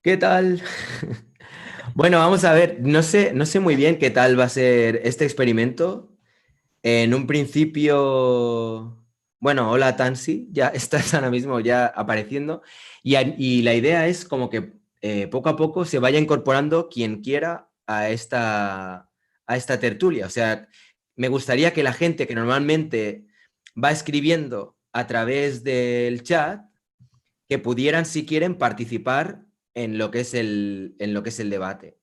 ¿Qué tal? Bueno, vamos a ver, no sé muy bien qué tal va a ser este experimento. En un principio, bueno, hola Tansi, ya estás ahora mismo ya apareciendo. Y la idea es como que poco a poco se vaya incorporando quien quiera a esta tertulia. O sea, me gustaría que la gente que normalmente va escribiendo a través del chat, que pudieran, si quieren, participar en lo que es el debate.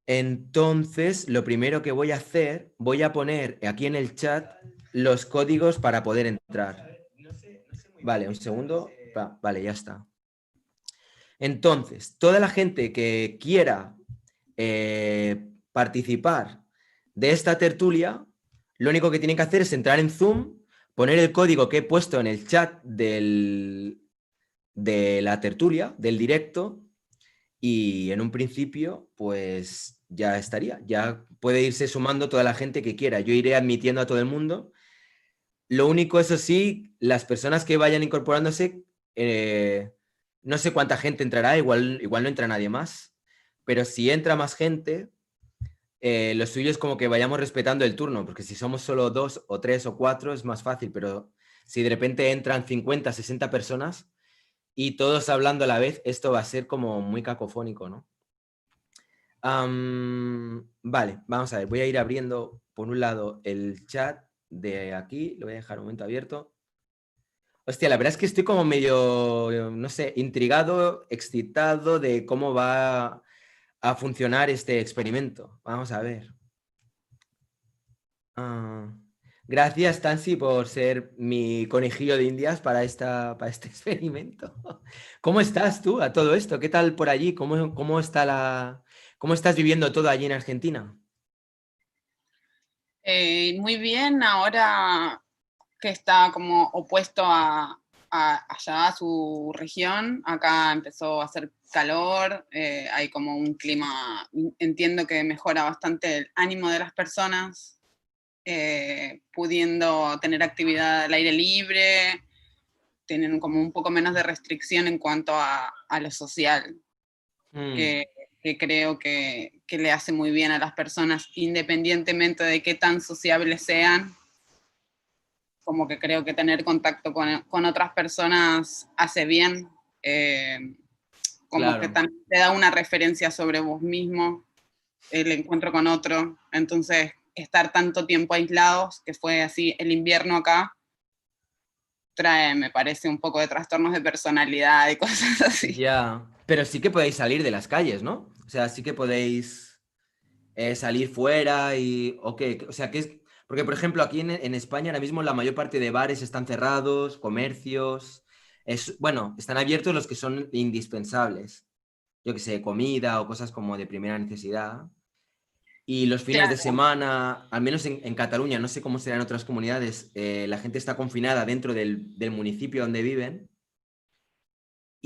Entonces, lo primero que voy a hacer, voy a poner aquí en el chat los códigos para poder entrar. Vale, un segundo. Vale, ya está. Entonces, toda la gente que quiera participar de esta tertulia, lo único que tienen que hacer es entrar en Zoom, poner el código que he puesto en el chat de la tertulia, del directo, y en un principio, pues ya estaría. Ya puede irse sumando toda la gente que quiera. Yo iré admitiendo a todo el mundo. Lo único, eso sí, las personas que vayan incorporándose, eh, no sé cuánta gente entrará, igual no entra nadie más, pero si entra más gente, lo suyo es como que vayamos respetando el turno, porque si somos solo dos o tres o cuatro es más fácil, pero si de repente entran 50, 60 personas y todos hablando a la vez, esto va a ser como muy cacofónico, ¿no? Vale, vamos a ver. Voy a ir abriendo por un lado el chat de aquí. Lo voy a dejar un momento abierto. Hostia, la verdad es que estoy como medio, no sé, intrigado, excitado de cómo va a funcionar este experimento. Vamos a ver. Ah, gracias, Tansi, por ser mi conejillo de Indias para este experimento. ¿Cómo estás tú a todo esto? ¿Qué tal por allí? ¿Cómo estás viviendo todo allí en Argentina? Muy bien, ahora que está como opuesto allá a su región, acá empezó a hacer calor, hay como un clima, entiendo que mejora bastante el ánimo de las personas, pudiendo tener actividad al aire libre, tienen como un poco menos de restricción en cuanto a lo social, Mm, que, que creo que le hace muy bien a las personas, independientemente de qué tan sociables sean, como que creo que tener contacto con otras personas hace bien, eh, como que claro. también te da una referencia sobre vos mismo, el encuentro con otro, entonces estar tanto tiempo aislados, que fue así el invierno acá, trae, me parece, un poco de trastornos de personalidad y cosas así. Ya. Pero sí que podéis salir de las calles, ¿no? O sea, sí que podéis salir fuera y... Ok, o sea, que es... Porque, por ejemplo, aquí en España ahora mismo la mayor parte de bares están cerrados, comercios... bueno, están abiertos los que son indispensables. Yo que sé, comida o cosas como de primera necesidad. Y los fines de Claro, semana, al menos en Cataluña, no sé cómo será en otras comunidades, la gente está confinada dentro del municipio donde viven.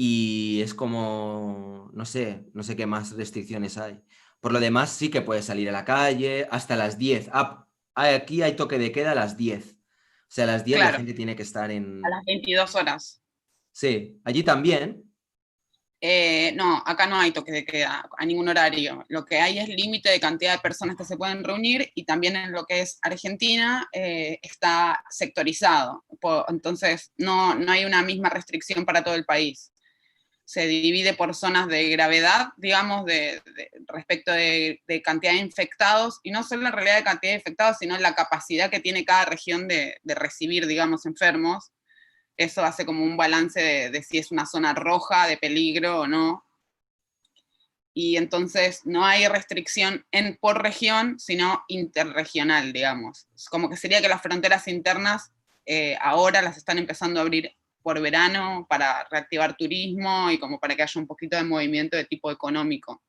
Y es como, no sé qué más restricciones hay. Por lo demás, sí que puedes salir a la calle hasta las 10. Aquí hay toque de queda a las 10. O sea, a las 10 la claro, gente tiene que estar a las en... 22 horas. Sí, allí también. No, acá no hay toque de queda a ningún horario. Lo que hay es límite de cantidad de personas que se pueden reunir y también en lo que es Argentina está sectorizado. Entonces no hay una misma restricción para todo el país. Se divide por zonas de gravedad, digamos, respecto de cantidad de infectados, y no solo en realidad de cantidad de infectados, sino en la capacidad que tiene cada región de recibir, digamos, enfermos. Eso hace como un balance de si es una zona roja de peligro o no. Y entonces no hay restricción por región, sino interregional, digamos. Es como que sería que las fronteras internas ahora las están empezando a abrir por verano para reactivar turismo y como para que haya un poquito de movimiento de tipo económico.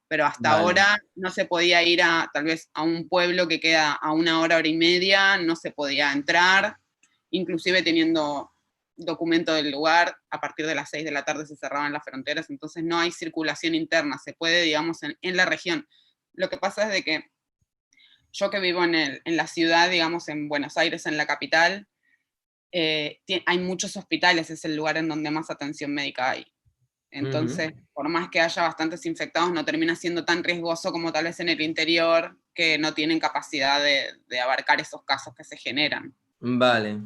Pero hasta Vale, ahora no se podía ir tal vez a un pueblo que queda a una hora, hora y media, no se podía entrar, inclusive teniendo documento del lugar, a partir de las 6 de la tarde se cerraban las fronteras, entonces no hay circulación interna, se puede, digamos, en la región. Lo que pasa es de que yo que vivo en la ciudad, digamos, en Buenos Aires, en la capital, hay muchos hospitales, es el lugar en donde más atención médica hay. Ujú. Entonces, por más que haya bastantes infectados, no termina siendo tan riesgoso como tal vez en el interior, que no tienen capacidad de abarcar esos casos que se generan. Vale,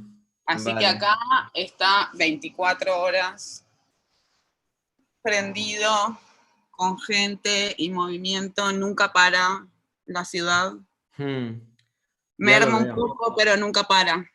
Así que vale. acá está 24 horas prendido, con gente y movimiento, nunca para la ciudad. Hmm, ya lo Merma un veo. poco, pero nunca para.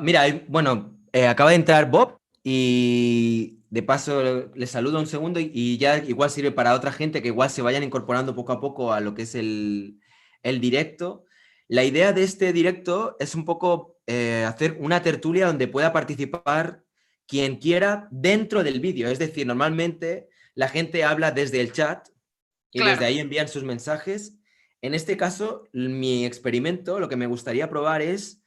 Mira, bueno, acaba de entrar Bob y de paso le saludo un segundo y ya igual sirve para otra gente que igual se vayan incorporando poco a poco a lo que es el directo. La idea de este directo es un poco hacer una tertulia donde pueda participar quien quiera dentro del vídeo. Es decir, normalmente la gente habla desde el chat y desde Claro, ahí envían sus mensajes. En este caso, mi experimento, lo que me gustaría probar es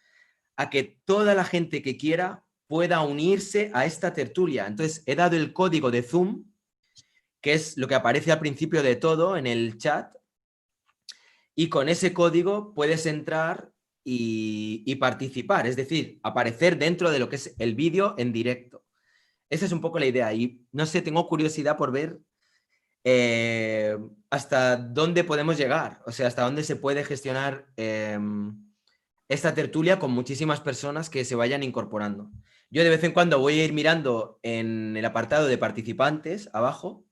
a que toda la gente que quiera pueda unirse a esta tertulia. Entonces, he dado el código de Zoom, que es lo que aparece al principio de todo en el chat, y con ese código puedes entrar y participar, es decir, aparecer dentro de lo que es el vídeo en directo. Esa es un poco la idea. Y no sé, tengo curiosidad por ver eh, hasta dónde podemos llegar, o sea, hasta dónde se puede gestionar esta tertulia con muchísimas personas que se vayan incorporando. Yo de vez en cuando voy a ir mirando en el apartado de participantes abajo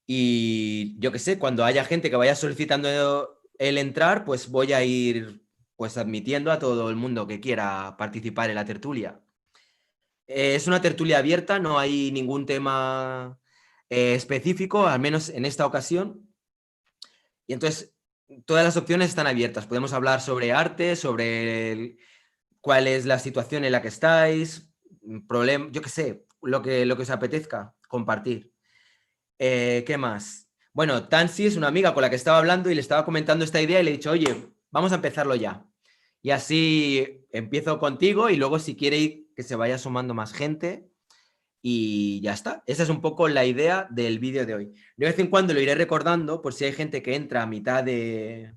y yo qué sé, cuando haya gente que vaya solicitando el entrar, pues voy a ir pues admitiendo a todo el mundo que quiera participar en la tertulia. Es una tertulia abierta, no hay ningún tema específico, al menos en esta ocasión. Y entonces todas las opciones están abiertas. Podemos hablar sobre arte, sobre cuál es la situación en la que estáis, problema, yo qué sé, lo que os apetezca compartir. ¿Qué más? Bueno, Tansi es una amiga con la que estaba hablando y le estaba comentando esta idea y le he dicho, oye, vamos a empezarlo ya. Y así empiezo contigo y luego si quiere que se vaya sumando más gente y ya está. Esa es un poco la idea del vídeo de hoy. De vez en cuando lo iré recordando por si hay gente que entra a mitad de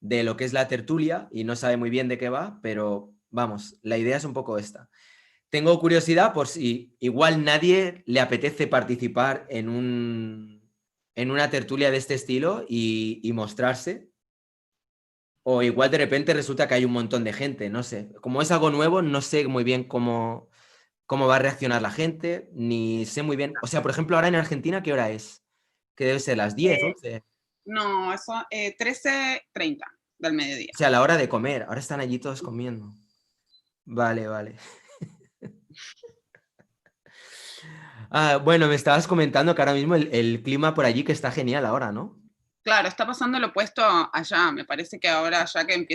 lo que es la tertulia y no sabe muy bien de qué va, pero vamos, la idea es un poco esta. Tengo curiosidad por si igual nadie le apetece participar en una tertulia de este estilo y mostrarse. O igual de repente resulta que hay un montón de gente, no sé. Como es algo nuevo, no sé muy bien cómo va a reaccionar la gente, ni sé muy bien. O sea, por ejemplo, ahora en Argentina, ¿qué hora es? Que debe ser las 10, eh, 11. no, eso 13:30 del mediodía. O sea, la hora de comer. Ahora están allí todos comiendo. Vale, vale. Bueno, me estabas comentando que ahora mismo el clima por allí que está genial ahora, ¿no? Claro, está pasando lo opuesto allá. Me parece que ahora, ya que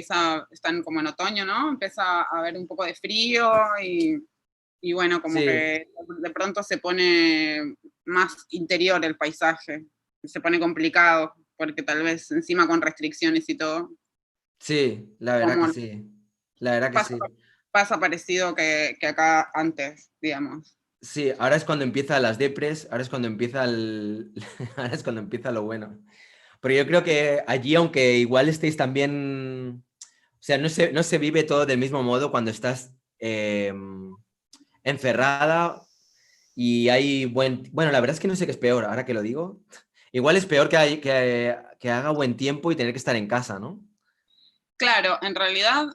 están como en otoño, ¿no? Empieza a haber un poco de frío y bueno, como Sí, que de pronto se pone más interior el paisaje. Se pone complicado, porque tal vez encima con restricciones y todo, sí, la verdad que como sí. La verdad que pasa, sí. pasa parecido que acá antes, digamos. Sí, ahora es cuando empieza las depres, ahora es cuando empieza ahora es cuando empieza lo bueno. Pero yo creo que allí, aunque igual estéis también, o sea, no se vive todo del mismo modo cuando estás encerrada y hay bueno, la verdad es que no sé qué es peor, ahora que lo digo. Igual es peor que haga buen tiempo y tener que estar en casa, ¿no? Claro, en realidad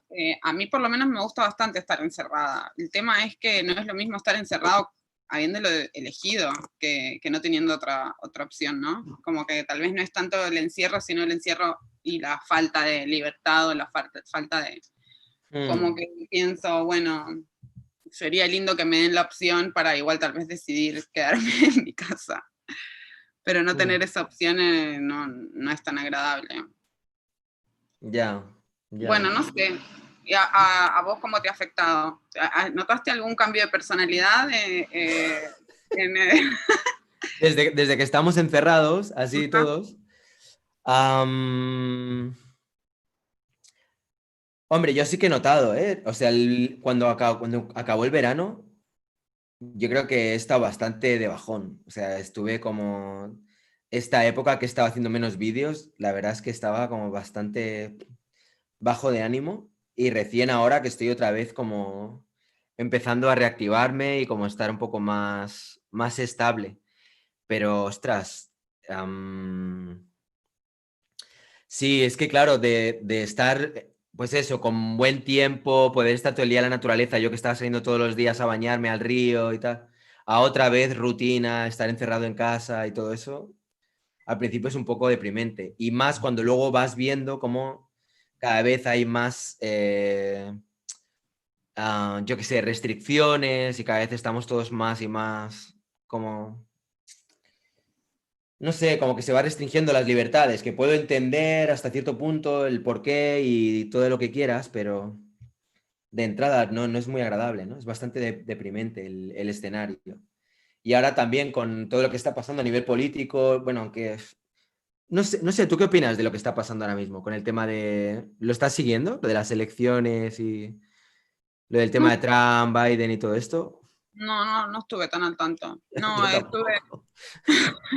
a mí por lo menos me gusta bastante estar encerrada. El tema es que no es lo mismo estar encerrado habiéndolo elegido que no teniendo otra opción, ¿no? Como que tal vez no es tanto el encierro, sino el encierro y la falta de libertad o la falta de... Como Mm, que pienso, bueno, sería lindo que me den la opción para igual tal vez decidir quedarme en mi casa, pero no mm, tener esa opción no es tan agradable. ya, Bueno, ya. no sé. ¿Y a vos cómo te ha afectado? ¿Notaste algún cambio de personalidad? En, eh, Desde que estamos encerrados, así todos. Hombre, yo sí que he notado, ¿eh? O sea, cuando acabó el verano, yo creo que he estado bastante de bajón. O sea, estuve como... Esta época que estaba haciendo menos vídeos, la verdad es que estaba como bastante bajo de ánimo. Y recién ahora que estoy otra vez como empezando a reactivarme y como estar un poco más estable. Pero, ostras, sí, es que claro, de estar, pues eso, con buen tiempo, poder estar todo el día en la naturaleza, yo que estaba saliendo todos los días a bañarme al río y tal, a otra vez rutina, estar encerrado en casa y todo eso, al principio es un poco deprimente. Y más cuando luego vas viendo cómo cada vez hay más, yo qué sé, restricciones y cada vez estamos todos más y más como no sé, como que se va restringiendo las libertades, que puedo entender hasta cierto punto el porqué y todo lo que quieras, pero de entrada no es muy agradable, ¿no? Es bastante deprimente el escenario. Y ahora también con todo lo que está pasando a nivel político, bueno, aunque no sé, ¿tú qué opinas de lo que está pasando ahora mismo con el tema de... ¿Lo estás siguiendo? Lo de las elecciones y lo del tema No, de Trump, Biden y todo esto. no estuve tan al tanto. No, Yo estuve. tampoco.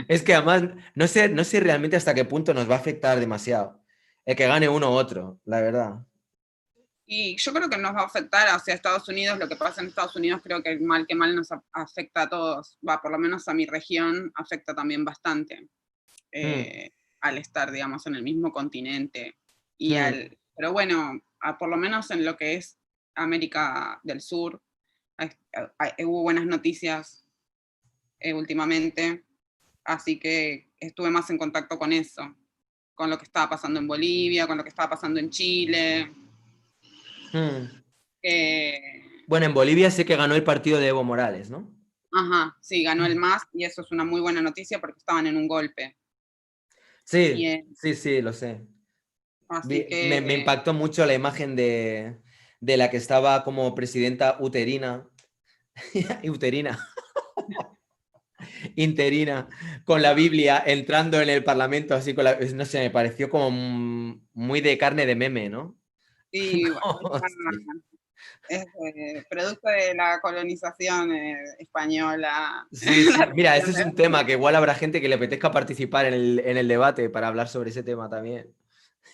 Es que además no sé realmente hasta qué punto nos va a afectar demasiado el que gane uno u otro, la verdad. Y yo creo que nos va a afectar hacia Estados Unidos. Lo que pasa en Estados Unidos creo que mal nos afecta a todos. Va, por lo menos a mi región afecta también bastante. Hmm, Al estar, digamos, en el mismo continente. hmm, Pero bueno, por lo menos en lo que es América del Sur, hubo buenas noticias últimamente, así que estuve más en contacto con eso, con lo que estaba pasando en Bolivia, con lo que estaba pasando en Chile. hmm. eh, Bueno, en Bolivia sé que ganó el partido de Evo Morales, ¿no? ajá, sí, ganó el MAS y eso es una muy buena noticia porque estaban en un golpe. Y, Sí, sí, sí, lo sé. así Me que impactó mucho la imagen de la que estaba como presidenta uterina, uterina, interina, con la Biblia entrando en el Parlamento así con la... No sé, me pareció como muy de carne de meme, ¿no? sí, bueno, Hostia. es producto de la colonización española. Sí, sí. La Mira, región ese es un tema que igual habrá gente que le apetezca participar en el debate para hablar sobre ese tema también.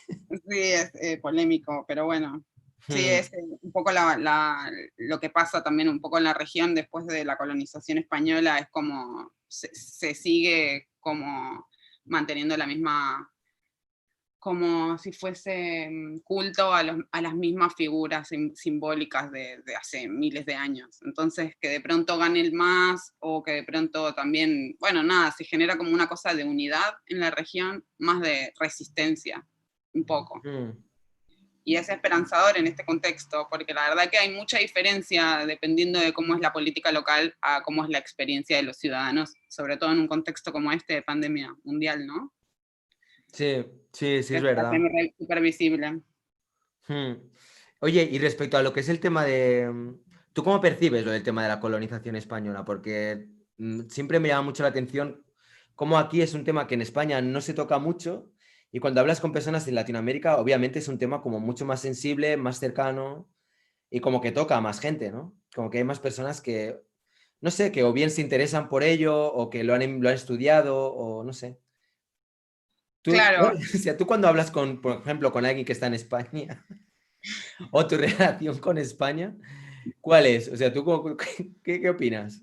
sí, es polémico, pero bueno, sí, Hmm, es un poco lo que pasa también un poco en la región después de la colonización española, es como se sigue como manteniendo la misma, como si fuese culto a las mismas figuras simbólicas de hace miles de años. Entonces, que de pronto gane el MAS o que de pronto también, bueno, nada, se genera como una cosa de unidad en la región, más de resistencia, un poco. hmm. Y es esperanzador en este contexto, porque la verdad que hay mucha diferencia dependiendo de cómo es la política local a cómo es la experiencia de los ciudadanos, sobre todo en un contexto como este de pandemia mundial, ¿no? Sí, sí, sí, Que es está verdad. súper visible. Hmm. Oye, y respecto a lo que es el tema de... ¿Tú cómo percibes lo del tema de la colonización española? Porque siempre me llama mucho la atención cómo aquí es un tema que en España no se toca mucho y cuando hablas con personas en Latinoamérica, obviamente es un tema como mucho más sensible, más cercano y como que toca a más gente, ¿no? Como que hay más personas que, no sé, que o bien se interesan por ello o que lo han estudiado o no sé. Tú, Claro, o sea, tú cuando hablas con, por ejemplo, con alguien que está en España o tu relación con España, ¿cuál es? O sea, ¿tú qué opinas?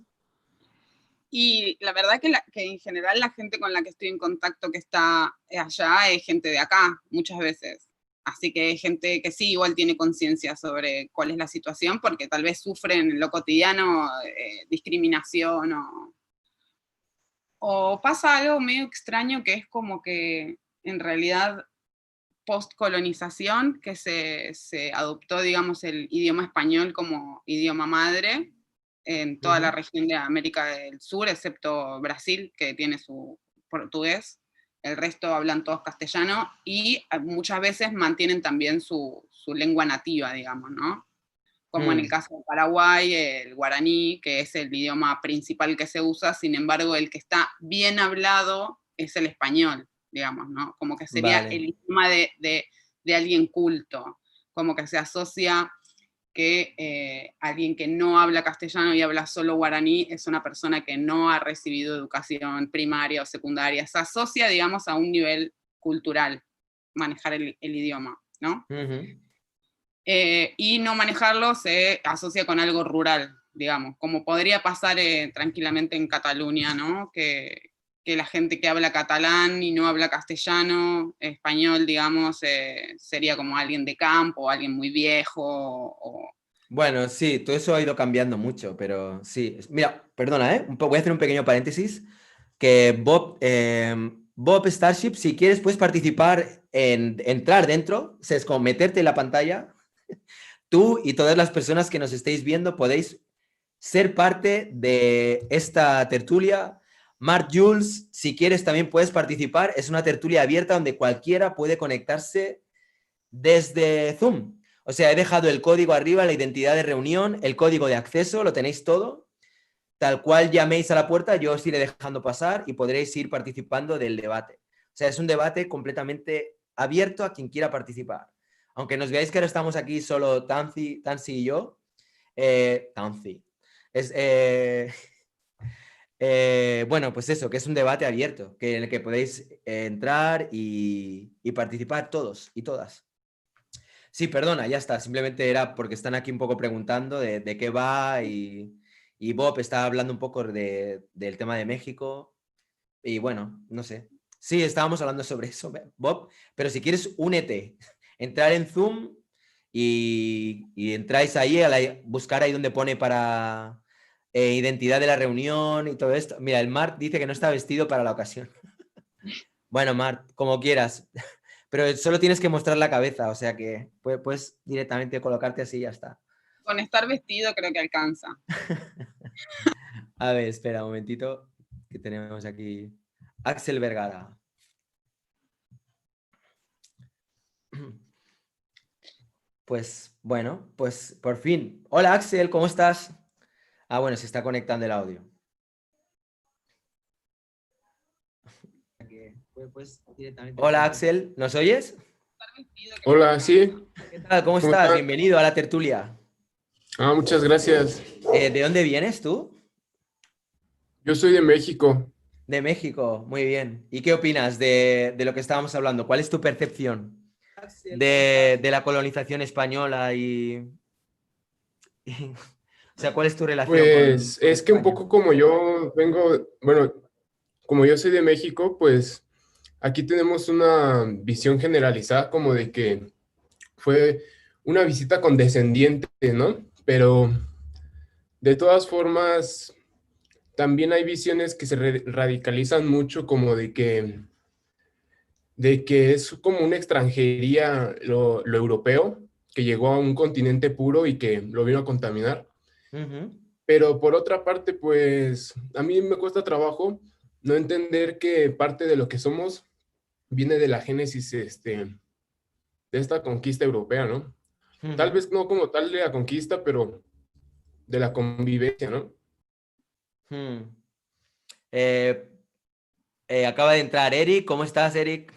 y la verdad que en general la gente con la que estoy en contacto que está allá es gente de acá, muchas veces. Así que hay gente que sí, igual tiene conciencia sobre cuál es la situación, porque tal vez sufren en lo cotidiano discriminación o pasa algo medio extraño que es como que en realidad post-colonización, que se adoptó, digamos, el idioma español como idioma madre en toda la Ujú. región de América del Sur, excepto Brasil, que tiene su portugués. El resto hablan todos castellano y muchas veces mantienen también su lengua nativa, digamos, ¿no? Como en el Mm, caso de Paraguay, el guaraní, que es el idioma principal que se usa, sin embargo, el que está bien hablado es el español, digamos, ¿no? Como que sería el vale. idioma de alguien culto, como que se asocia que alguien que no habla castellano y habla solo guaraní es una persona que no ha recibido educación primaria o secundaria, se asocia, digamos, a un nivel cultural manejar el idioma, ¿no? Ujú. y no manejarlo se asocia con algo rural, digamos, como podría pasar tranquilamente en Cataluña, ¿no? Que la gente que habla catalán y no habla castellano, español, digamos, sería como alguien de campo, alguien muy viejo. Bueno, sí, todo eso ha ido cambiando mucho, pero sí. Mira, perdona, ¿eh? Voy a hacer un pequeño paréntesis. Que Bob Starship, si quieres, puedes participar en entrar dentro, o sea, es como meterte en la pantalla. Tú y todas las personas que nos estéis viendo podéis ser parte de esta tertulia. Mark Jules, si quieres, también puedes participar. Es una tertulia abierta donde cualquiera puede conectarse desde Zoom. O sea, he dejado el código arriba, la identidad de reunión, el código de acceso, lo tenéis todo. Tal cual llaméis a la puerta, yo os iré dejando pasar y podréis ir participando del debate. O sea, es un debate completamente abierto a quien quiera participar. Aunque nos veáis que ahora estamos aquí solo Tansi y yo, Tansi. Es, bueno, pues eso, que es un debate abierto, que en el que podéis entrar y participar todos y todas. Sí, perdona, ya está. Simplemente era porque están aquí un poco preguntando de qué va y Bob está hablando un poco del tema de México. Y bueno, no sé. Sí, estábamos hablando sobre eso, Bob. Pero si quieres, únete. Entrar en Zoom y entráis ahí buscar ahí donde pone para identidad de la reunión y todo esto. Mira, el Mark dice que no está vestido para la ocasión. Bueno, Mark, como quieras. Pero solo tienes que mostrar la cabeza, o sea que puedes directamente colocarte así y ya está. Con estar vestido creo que alcanza. A ver, espera un momentito, que tenemos aquí. Axel Vergara. Pues bueno, pues por fin. Hola Axel, ¿cómo estás? Ah, bueno, se está conectando el audio. Hola Axel, ¿nos oyes? Hola, sí. ¿Qué tal? ¿Cómo ¿Cómo estás? está? Bienvenido a la tertulia. Muchas gracias. ¿De dónde vienes tú? Yo soy de México. De México, muy bien. ¿Y qué opinas de lo que estábamos hablando? ¿Cuál es tu percepción de la colonización española o sea, ¿cuál es tu relación Pues con es que un España? poco como yo vengo, bueno, como yo soy de México, pues aquí tenemos una visión generalizada como de que fue una visita condescendiente, ¿no? Pero de todas formas, también hay visiones que se radicalizan mucho como de que es como una extranjería lo europeo que llegó a un continente puro y que lo vino a contaminar. Ujú. Pero por otra parte, pues a mí me cuesta trabajo no entender que parte de lo que somos viene de la génesis de esta conquista europea, ¿no? Tal Ujú. vez no como tal de la conquista, pero de la convivencia, ¿no? Hmm. Eh, acaba de entrar Eric. ¿Cómo estás, Eric?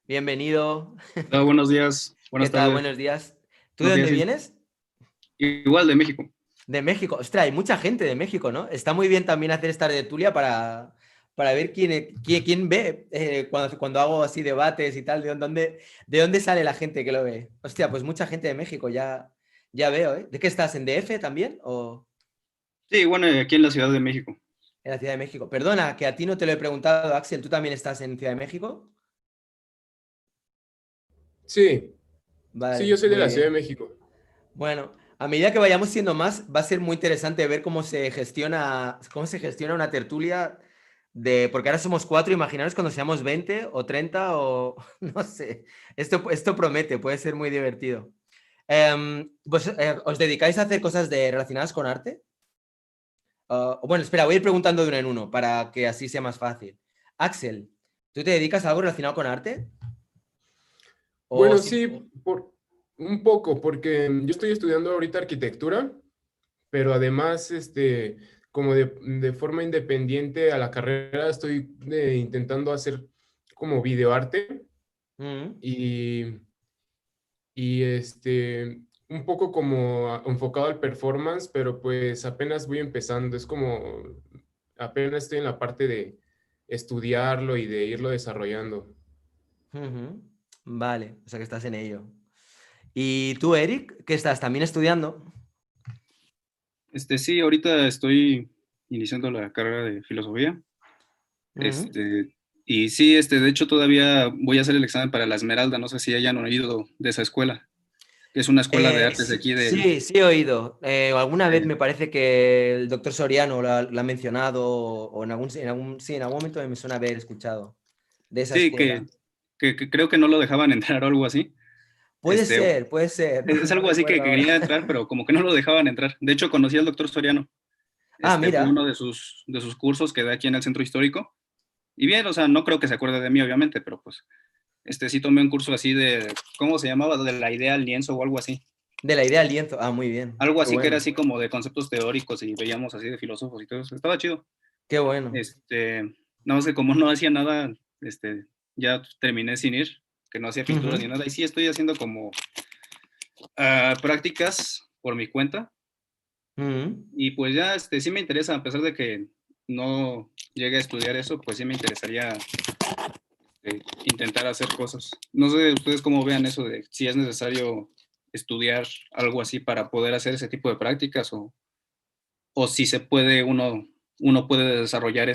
Bienvenido. Hola, buenos días, ¿Qué buenas tal? tardes, Buenos días. ¿Tú de buenos dónde días, sí. vienes? Igual de México. De México. Ostras, hay mucha gente de México, ¿no? Está muy bien también hacer esta tertulia para ver quién ve cuando hago así debates y tal, de dónde sale la gente que lo ve. Hostia, pues mucha gente de México, ya veo, ¿eh? ¿De qué estás? ¿En DF también? ¿O Sí, bueno, aquí en la Ciudad de México. en la Ciudad de México? Perdona, que a ti no te lo he preguntado, Axel. ¿Tú también estás en Ciudad de México? Sí, sí, yo Vale, soy de muy la Ciudad de bien. México. Bueno, a medida que vayamos siendo más, va a ser muy interesante ver cómo se gestiona una tertulia porque ahora somos 4, imaginaros cuando seamos 20 o 30 o no sé. Esto promete, puede ser muy divertido. ¿Os dedicáis a hacer cosas relacionadas con arte? Bueno, espera, voy a ir preguntando de uno en uno para que así sea más fácil. Axel, ¿tú te dedicas a algo relacionado con arte? O Bueno, sí. sí, por un poco, porque yo estoy estudiando ahorita arquitectura, pero además, como de forma independiente a la carrera, estoy intentando hacer como videoarte Mm. y, y un poco como enfocado al performance, pero pues apenas voy empezando, es como apenas estoy en la parte de estudiarlo y de irlo desarrollando. Ujú. Vale, o sea que estás en ello. ¿Y tú, Eric, qué estás también estudiando? Sí, ahorita estoy iniciando la carrera de filosofía. Ujú. Y sí, de hecho todavía voy a hacer el examen para la Esmeralda. No sé si hayan oído de esa escuela, que es una escuela de artes de Sí, aquí sí, sí he oído. Alguna vez de- me parece que el doctor Soriano lo ha mencionado o sí, en algún momento me suena haber escuchado de esa sí, escuela. que creo que no lo dejaban entrar o algo así. Este, Puede ser, no, es no algo así que recuerdo ahora. quería entrar, pero como que no lo dejaban entrar. De hecho, conocí al doctor Soriano. Ah, Fue mira, uno de sus cursos que da aquí en el centro histórico. Y bien, o sea, no creo que se acuerde de mí, obviamente, pero pues, sí tomé un curso así de, ¿cómo se llamaba? De la idea al lienzo o algo así. de la idea del lienzo. Ah, muy bien, Algo qué así que era bueno, así como de conceptos teóricos y veíamos así de filósofos y todo eso. Estaba chido. qué bueno. Nada más que como no hacía nada, ya terminé sin ir, que no hacía pintura ni Ujú, nada. Y sí estoy haciendo como prácticas por mi cuenta. ujú. Y pues ya, sí me interesa, a pesar de que no llegue a estudiar eso, pues sí me interesaría intentar hacer cosas. No sé ustedes cómo vean eso de si es necesario estudiar algo así para poder hacer ese tipo de prácticas o si se puede, uno puede desarrollar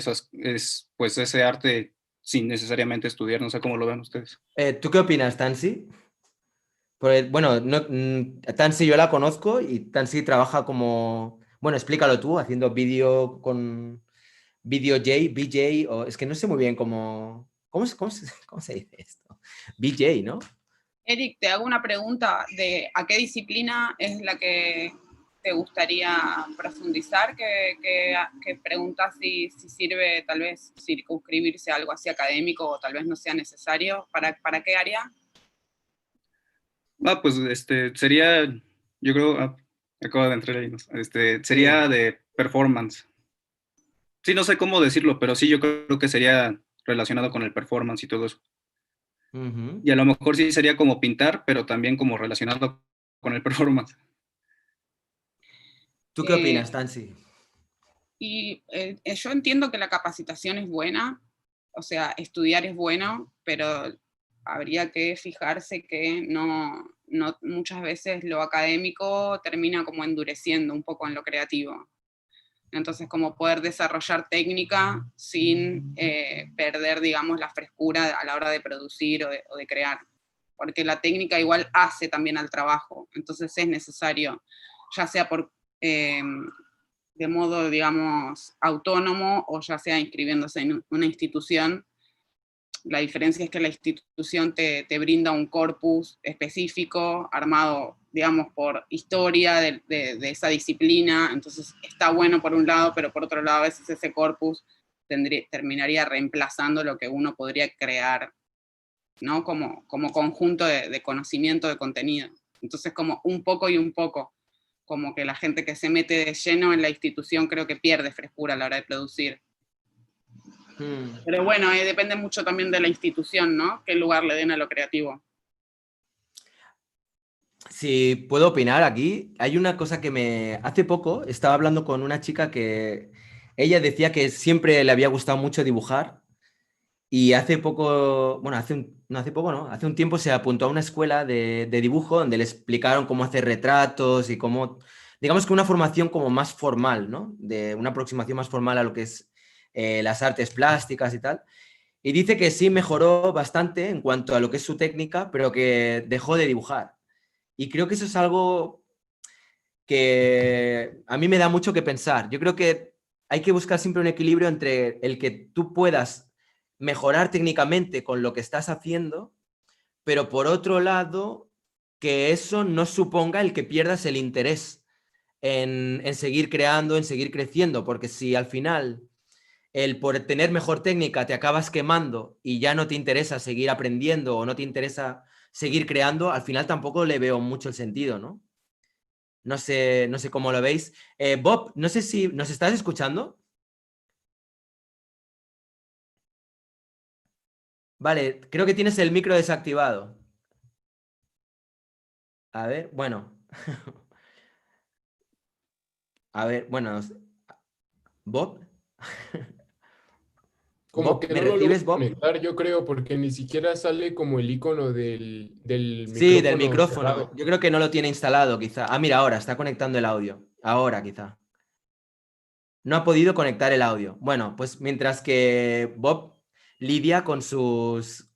pues ese arte sin necesariamente estudiar, no sé cómo lo ven ustedes. ¿Tú qué opinas, Tansi? Bueno, Tansi yo la conozco y Tansi trabaja como, bueno, explícalo tú, haciendo vídeo con vídeo J, BJ, o es que no sé muy bien cómo se dice esto. BJ, ¿no? Eric, te hago una pregunta de ¿a qué disciplina es la que te gustaría profundizar? Que preguntas si sirve tal vez circunscribirse a algo así académico o tal vez no sea necesario. ¿Para qué área? Pues sería, yo creo, acabo de entrar ahí, ¿no? Sí. Sería de performance. Sí, no sé cómo decirlo, pero sí, yo creo que sería relacionado con el performance y todo eso. Ujú. Y a lo mejor sí sería como pintar, pero también como relacionado con el performance. ¿Tú qué Eh, opinas, Tansi? yo entiendo que la capacitación es buena, o sea, estudiar es bueno, pero habría que fijarse que no muchas veces lo académico termina como endureciendo un poco en lo creativo. Entonces, como poder desarrollar técnica sin perder, digamos, la frescura a la hora de producir o de crear. Porque la técnica igual hace también al trabajo. Entonces es necesario, ya sea eh, de modo, digamos, autónomo o ya sea inscribiéndose en una institución. La diferencia es que la institución te brinda un corpus específico, armado, digamos, por historia de esa disciplina, entonces está bueno por un lado, pero por otro lado a veces ese corpus terminaría reemplazando lo que uno podría crear, ¿no? Como conjunto de conocimiento, de contenido. Entonces como un poco y un poco, como que la gente que se mete de lleno en la institución creo que pierde frescura a la hora de producir. Mm. Pero bueno, depende mucho también de la institución, ¿no? Qué lugar le den a lo creativo. Si puedo opinar aquí, hay una cosa que Hace poco estaba hablando con una chica que ella decía que siempre le había gustado mucho dibujar y hace poco, bueno, no hace poco, ¿no? Hace un tiempo se apuntó a una escuela de dibujo donde le explicaron cómo hacer retratos y cómo, digamos que una formación como más formal, ¿no? De una aproximación más formal a lo que es las artes plásticas y tal. Y dice que sí mejoró bastante en cuanto a lo que es su técnica, pero que dejó de dibujar. Y creo que eso es algo que a mí me da mucho que pensar. Yo creo que hay que buscar siempre un equilibrio entre el que tú puedas mejorar técnicamente con lo que estás haciendo, pero por otro lado, que eso no suponga el que pierdas el interés en seguir creando, en seguir creciendo, porque si al final el por tener mejor técnica te acabas quemando y ya no te interesa seguir aprendiendo o no te interesa seguir creando, al final tampoco le veo mucho el sentido, ¿no? No sé cómo lo veis. Bob, no sé si nos estás escuchando. Vale, creo que tienes el micro desactivado. A ver, bueno. A ver, bueno. Bob. Como Bob, que ¿me no lo logro recibes, Bob? conectar, yo creo, porque ni siquiera sale como el icono del Sí, del micrófono micrófono. cerrado. Yo creo que no lo tiene instalado, quizá. Ah, mira, ahora está conectando el audio. Ahora, quizá. No ha podido conectar el audio. Bueno, pues mientras que Bob lidia con sus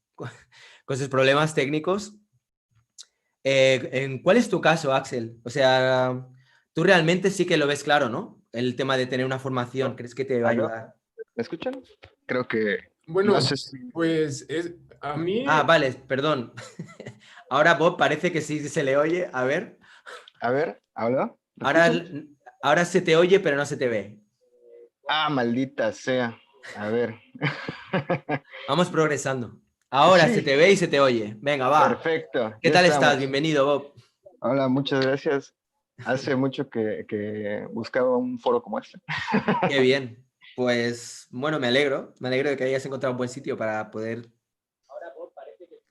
problemas técnicos, ¿cuál es tu caso, Axel? O sea, tú realmente sí que lo ves claro, ¿no? El tema de tener una formación, ¿crees que te va a ¿Aló? ayudar? ¿Me escuchan? Creo que, no Bueno, sé si, pues a mí, Ah, vale, perdón. Ahora Bob parece que sí se le oye. A ver. a ver, ¿aló? ¿Me Ahora, escuchan? ahora se te oye, pero no se te ve. Ah, maldita sea. A ver. Vamos progresando. Ahora se Sí, te ve y se te oye. Venga, va. perfecto, ¿Qué ya tal estás? estamos. Bienvenido, Bob. Hola, muchas gracias. Hace mucho que buscaba un foro como este. Qué bien. Pues bueno, me alegro. Me alegro de que hayas encontrado un buen sitio para poder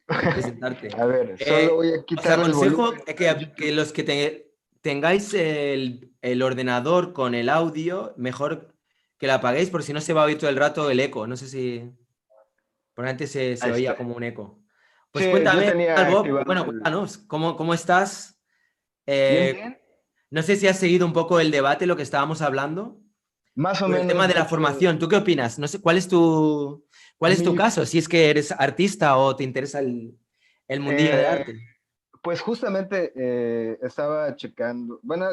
presentarte. A ver, solo voy a Os quitarle el aconsejo volumen. que los que tengáis el ordenador con el audio, mejor que lo apaguéis, porque si no se va a oír todo el rato el eco. No sé si por antes se Ahí oía está. como un eco. Sí, Pues yo cuéntame, ¿qué tal, tenía Bob? activado Bueno, el... cuéntanos, ¿cómo estás? Bien, Eh, bien. no sé si has seguido un poco el debate, lo que estábamos hablando, Más o por el tema menos, de de la hecho, formación. ¿Tú qué opinas? No sé, cuál es tu mi, caso? Si es que eres artista o te interesa el mundillo del eh, arte. pues justamente estaba checando, bueno,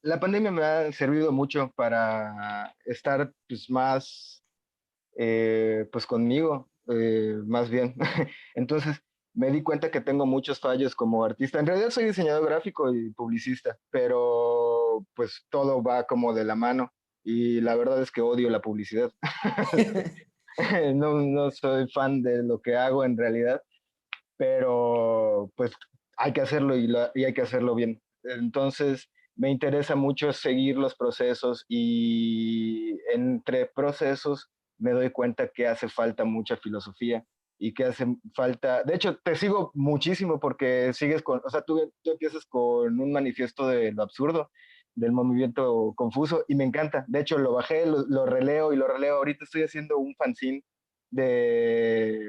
la pandemia me ha servido mucho para estar pues más pues conmigo, más bien. Entonces me di cuenta que tengo muchos fallos como artista. En realidad soy diseñador gráfico y publicista, pero pues todo va como de la mano y la verdad es que odio la publicidad. No, no soy fan de lo que hago en realidad, pero pues hay que hacerlo y hay que hacerlo bien. Entonces, me interesa mucho seguir los procesos y entre procesos me doy cuenta que hace falta mucha filosofía y que hace falta, de hecho, te sigo muchísimo porque sigues con, o sea, tú empiezas con un manifiesto de lo absurdo, del movimiento confuso y me encanta. De hecho, lo bajé, lo releo y lo releo. Ahorita estoy haciendo un fanzine de,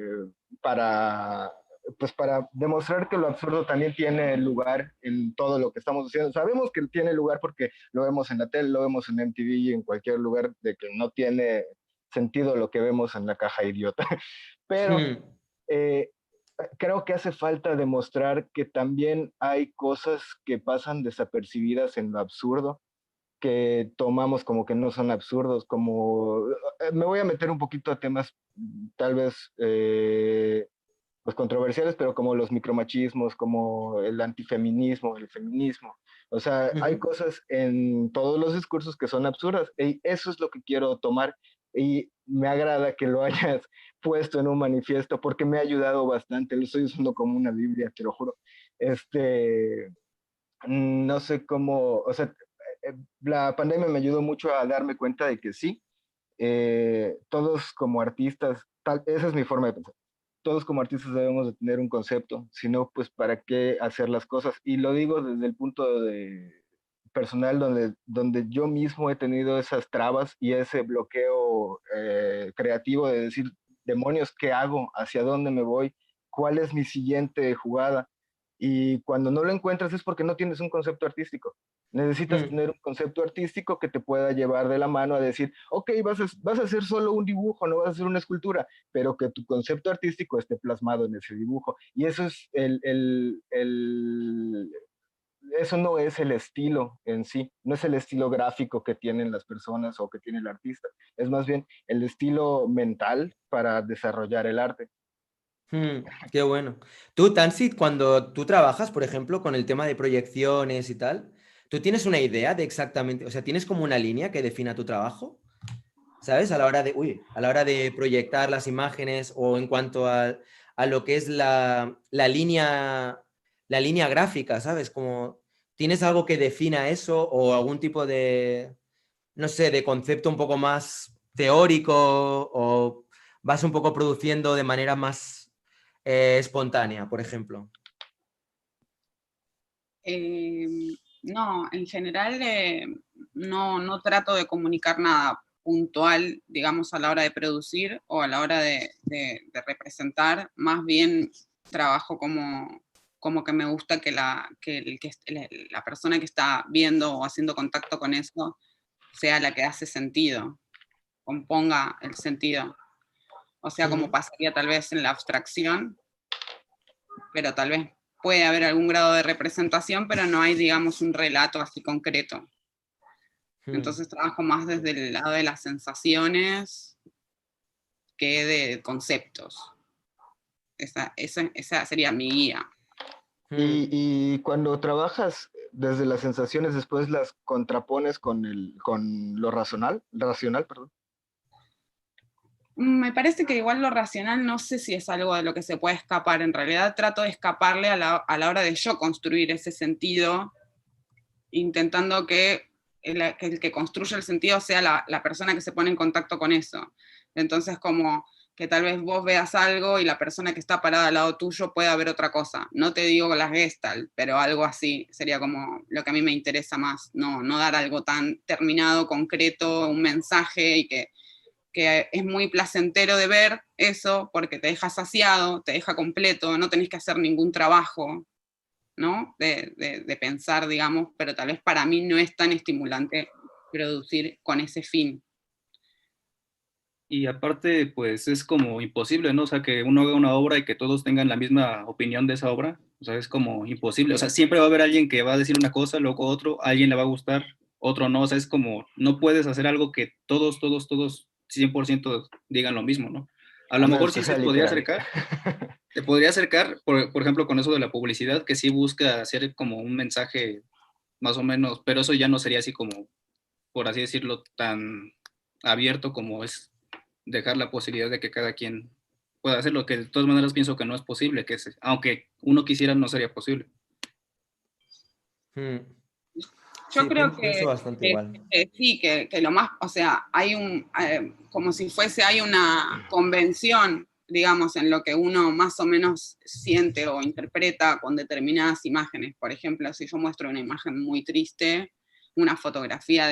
para pues para demostrar que lo absurdo también tiene lugar en todo lo que estamos haciendo. Sabemos que tiene lugar porque lo vemos en la tele, lo vemos en MTV y en cualquier lugar de que no tiene sentido lo que vemos en la caja idiota. Pero Hmm. eh, creo que hace falta demostrar que también hay cosas que pasan desapercibidas en lo absurdo, que tomamos como que no son absurdos, como me voy a meter un poquito a temas tal vez pues controversiales, pero como los micromachismos, como el antifeminismo, el feminismo. O sea, hay Ujú. cosas en todos los discursos que son absurdas y eso es lo que quiero tomar y me agrada que lo hayas puesto en un manifiesto porque me ha ayudado bastante, lo estoy usando como una Biblia, te lo juro. Este, no sé cómo, o sea, la pandemia me ayudó mucho a darme cuenta de que sí, todos como artistas, esa es mi forma de pensar, todos como artistas debemos de tener un concepto, si no, pues para qué hacer las cosas. Y lo digo desde el punto de personal donde yo mismo he tenido esas trabas y ese bloqueo creativo de decir, demonios, ¿qué hago? ¿Hacia dónde me voy? ¿Cuál es mi siguiente jugada? Y cuando no lo encuentras es porque no tienes un concepto artístico. Necesitas Hmm. tener un concepto artístico que te pueda llevar de la mano a decir, ok, vas a hacer solo un dibujo, no vas a hacer una escultura, pero que tu concepto artístico esté plasmado en ese dibujo. Y eso es eso no es el estilo en sí, no es el estilo gráfico que tienen las personas o que tiene el artista, es más bien el estilo mental para desarrollar el arte. Qué bueno. Tú, Tansi, cuando tú trabajas, por ejemplo, con el tema de proyecciones y tal, ¿tú tienes una idea de exactamente, o sea, tienes como una línea que defina tu trabajo? ¿Sabes? A la hora de proyectar las imágenes o en cuanto a lo que es la línea gráfica, ¿sabes? Como, ¿tienes algo que defina eso o algún tipo de, no sé, de concepto un poco más teórico o vas un poco produciendo de manera más espontánea, por ejemplo? No, en general no trato de comunicar nada. puntual, digamos, a la hora de producir o a la hora de representar. Más bien trabajo como que me gusta que la persona que está viendo o haciendo contacto con eso sea la que hace sentido, componga el sentido. O sea, como pasaría tal vez en la abstracción, pero tal vez puede haber algún grado de representación, pero no hay, digamos, un relato así concreto. Entonces trabajo más desde el lado de las sensaciones que de conceptos. Esa sería mi guía. Y cuando trabajas desde las sensaciones, después las contrapones con lo racional, perdón. Me parece que igual lo racional no sé si es algo de lo que se puede escapar. En realidad trato de escaparle a la hora de yo construir ese sentido, intentando que el que construye el sentido sea la persona que se pone en contacto con eso. Entonces, como que tal vez vos veas algo y la persona que está parada al lado tuyo pueda ver otra cosa. No te digo la Gestalt, pero algo así sería como lo que a mí me interesa más. No dar algo tan terminado, concreto, un mensaje, y que es muy placentero de ver eso porque te deja saciado, te deja completo, no tenés que hacer ningún trabajo, ¿no? De pensar, digamos, pero tal vez para mí no es tan estimulante producir con ese fin. Y aparte, pues es como imposible, ¿no? O sea, que uno haga una obra y que todos tengan la misma opinión de esa obra, o sea, es como imposible. O sea, siempre va a haber alguien que va a decir una cosa, luego otro, a alguien le va a gustar, otro no. O sea, es como, no puedes hacer algo que todos 100% digan lo mismo, ¿no? A lo mejor sí se podría acercar. Te podría acercar, por ejemplo, con eso de la publicidad, que sí busca hacer como un mensaje más o menos, pero eso ya no sería así como, por así decirlo, tan abierto como es dejar la posibilidad de que cada quien pueda hacer lo que de todas maneras pienso que no es posible, aunque uno quisiera no sería posible. Yo sí, creo pienso bastante igual. Sí, que lo más, o sea, hay como si hay una convención, digamos, en lo que uno más o menos siente o interpreta con determinadas imágenes. Por ejemplo, si yo muestro una imagen muy triste, una fotografía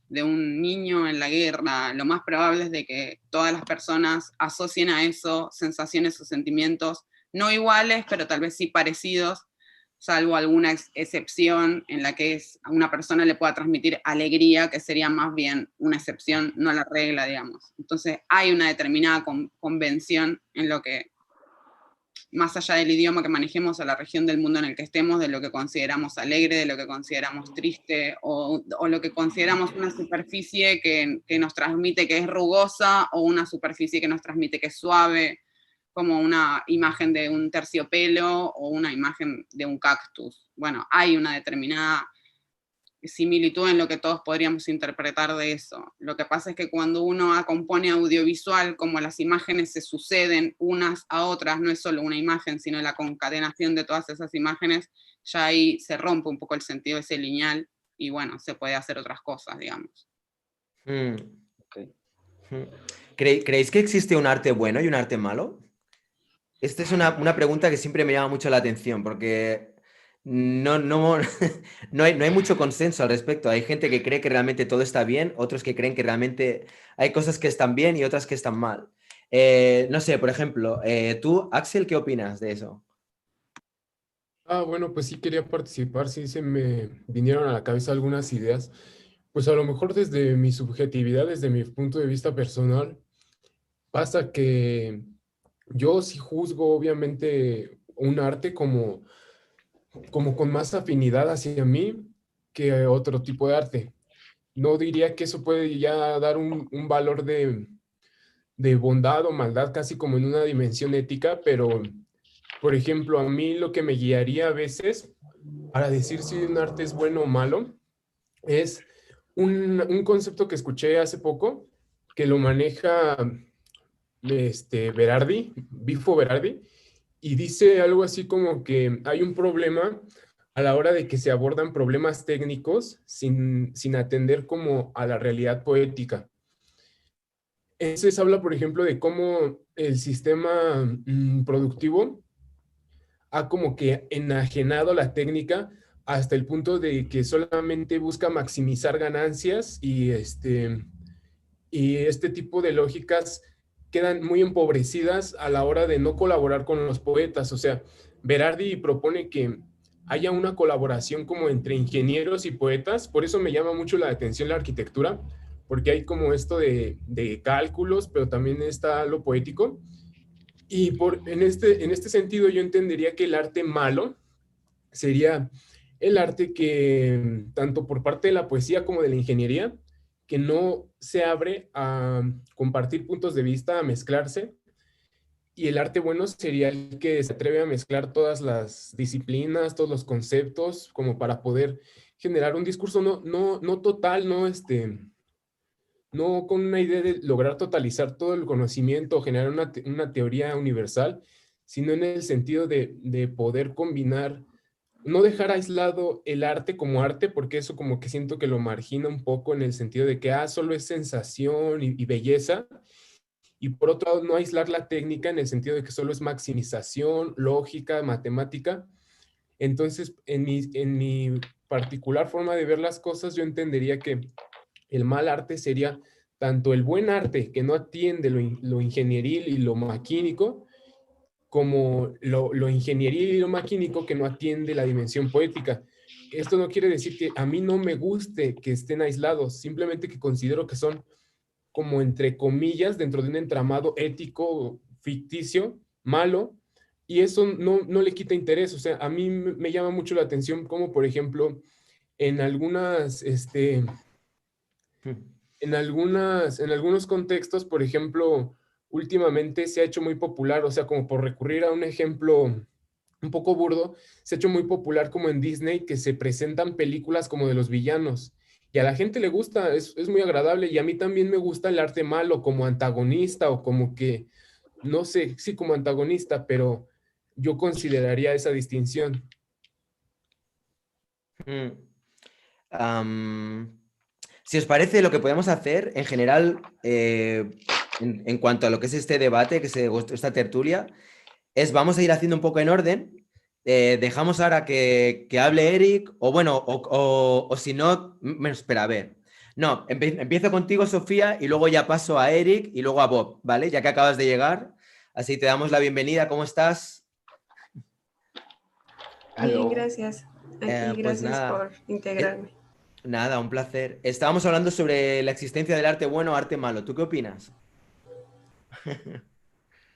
de un niño en la guerra, lo más probable es de que todas las personas asocien a eso sensaciones o sentimientos no iguales, pero tal vez sí parecidos, salvo alguna excepción en la que a una persona le pueda transmitir alegría, que sería más bien una excepción, no la regla, digamos. Entonces hay una determinada convención en lo que, más allá del idioma que manejemos o la región del mundo en el que estemos, de lo que consideramos alegre, de lo que consideramos triste, o lo que consideramos una superficie que nos transmite que es rugosa, o una superficie que nos transmite que es suave, como una imagen de un terciopelo o una imagen de un cactus. Bueno, hay una determinada similitud en lo que todos podríamos interpretar de eso. Lo que pasa es que cuando uno compone audiovisual, como las imágenes se suceden unas a otras, no es solo una imagen, sino la concatenación de todas esas imágenes, ya ahí se rompe un poco el sentido de ese lineal y bueno, se puede hacer otras cosas, digamos. Okay. ¿Creéis que existe un arte bueno y un arte malo? Esta es una pregunta que siempre me llama mucho la atención, porque no hay mucho consenso al respecto. Hay gente que cree que realmente todo está bien, otros que creen que realmente hay cosas que están bien y otras que están mal. No sé, por ejemplo, tú, Axel, ¿qué opinas de eso? Bueno, pues sí quería participar, sí se me vinieron a la cabeza algunas ideas. Pues a lo mejor desde mi subjetividad, desde mi punto de vista personal, pasa que yo sí juzgo obviamente un arte como con más afinidad hacia mí que otro tipo de arte. No diría que eso puede ya dar un valor de bondad o maldad casi como en una dimensión ética, pero por ejemplo, a mí lo que me guiaría a veces para decir si un arte es bueno o malo es un concepto que escuché hace poco que lo maneja Berardi, Bifo Berardi, y dice algo así como que hay un problema a la hora de que se abordan problemas técnicos sin atender como a la realidad poética. Entonces habla, por ejemplo, de cómo el sistema productivo ha como que enajenado la técnica hasta el punto de que solamente busca maximizar ganancias y este tipo de lógicas quedan muy empobrecidas a la hora de no colaborar con los poetas. O sea, Berardi propone que haya una colaboración como entre ingenieros y poetas. Por eso me llama mucho la atención la arquitectura, porque hay como esto de cálculos, pero también está lo poético. Y en este sentido yo entendería que el arte malo sería el arte que, tanto por parte de la poesía como de la ingeniería, que no se abre a compartir puntos de vista, a mezclarse, y el arte bueno sería el que se atreve a mezclar todas las disciplinas, todos los conceptos, como para poder generar un discurso no total, no con una idea de lograr totalizar todo el conocimiento o generar una teoría universal, sino en el sentido de poder combinar, no dejar aislado el arte como arte, porque eso como que siento que lo margina un poco en el sentido de que solo es sensación y belleza, y por otro lado no aislar la técnica en el sentido de que solo es maximización, lógica, matemática. Entonces, en mi particular forma de ver las cosas, yo entendería que el mal arte sería tanto el buen arte que no atiende lo ingenieril y lo maquínico, como lo ingenieril y lo maquínico que no atiende la dimensión poética. Esto no quiere decir que a mí no me guste que estén aislados, simplemente que considero que son como entre comillas dentro de un entramado ético ficticio, malo, y eso no le quita interés. O sea, a mí me llama mucho la atención como, por ejemplo, en algunas, en algunos contextos, por ejemplo, últimamente se ha hecho muy popular, o sea, como por recurrir a un ejemplo un poco burdo, se ha hecho muy popular como en Disney que se presentan películas como de los villanos. Y a la gente le gusta, es muy agradable, y a mí también me gusta el arte malo como antagonista o como que, no sé, sí como antagonista, pero yo consideraría esa distinción. Mm. Am, si os parece, lo que podemos hacer en general, en cuanto a lo que es este debate, esta tertulia, es vamos a ir haciendo un poco en orden. Dejamos ahora que hable Eric, o bueno, o si no, espera, a ver. No, empiezo contigo, Sofía, y luego ya paso a Eric y luego a Bob, ¿vale? Ya que acabas de llegar. Así te damos la bienvenida. ¿Cómo estás? Bien, gracias. Aquí, Pues gracias nada. por integrarme. Nada, un placer. Estábamos hablando sobre la existencia del arte bueno o arte malo. ¿Tú qué opinas?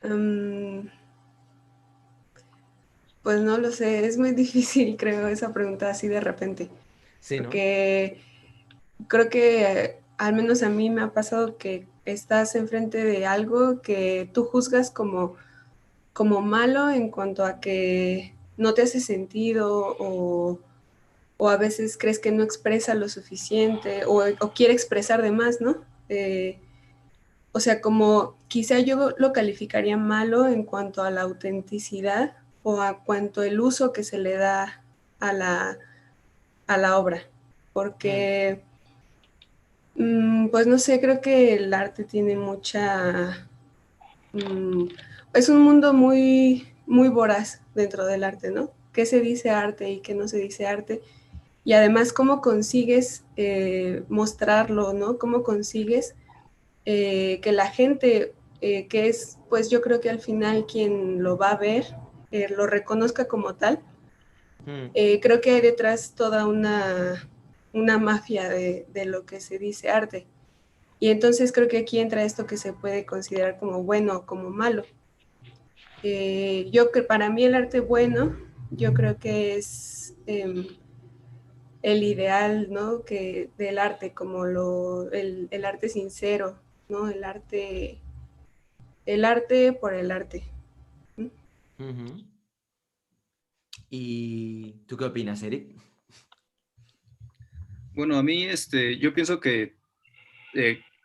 Mm, pues no lo sé, es muy difícil, creo, esa pregunta así de repente. Sí, ¿no? Porque creo que al menos a mí me ha pasado que estás enfrente de algo que tú juzgas como malo en cuanto a que no te hace sentido o a veces crees que no expresa lo suficiente o quiere expresar de más, ¿no? O sea, como quizá yo lo calificaría malo en cuanto a la autenticidad o a cuanto el uso que se le da a la obra. Porque, pues no sé, creo que el arte tiene mucha... es un mundo muy, muy voraz dentro del arte, ¿no? ¿Qué se dice arte y qué no se dice arte? Y además, ¿cómo consigues mostrarlo, ¿no? ¿Cómo consigues que la gente, que es, pues yo creo que al final quien lo va a ver, lo reconozca como tal? Creo que hay detrás toda una mafia de lo que se dice arte. Y entonces creo que aquí entra esto que se puede considerar como bueno o como malo. Para mí el arte bueno, yo creo que es el ideal, ¿no? Del arte, como el arte sincero, ¿no? El arte por el arte. Uh-huh. ¿Y tú qué opinas, Eric? Bueno, a mí yo pienso que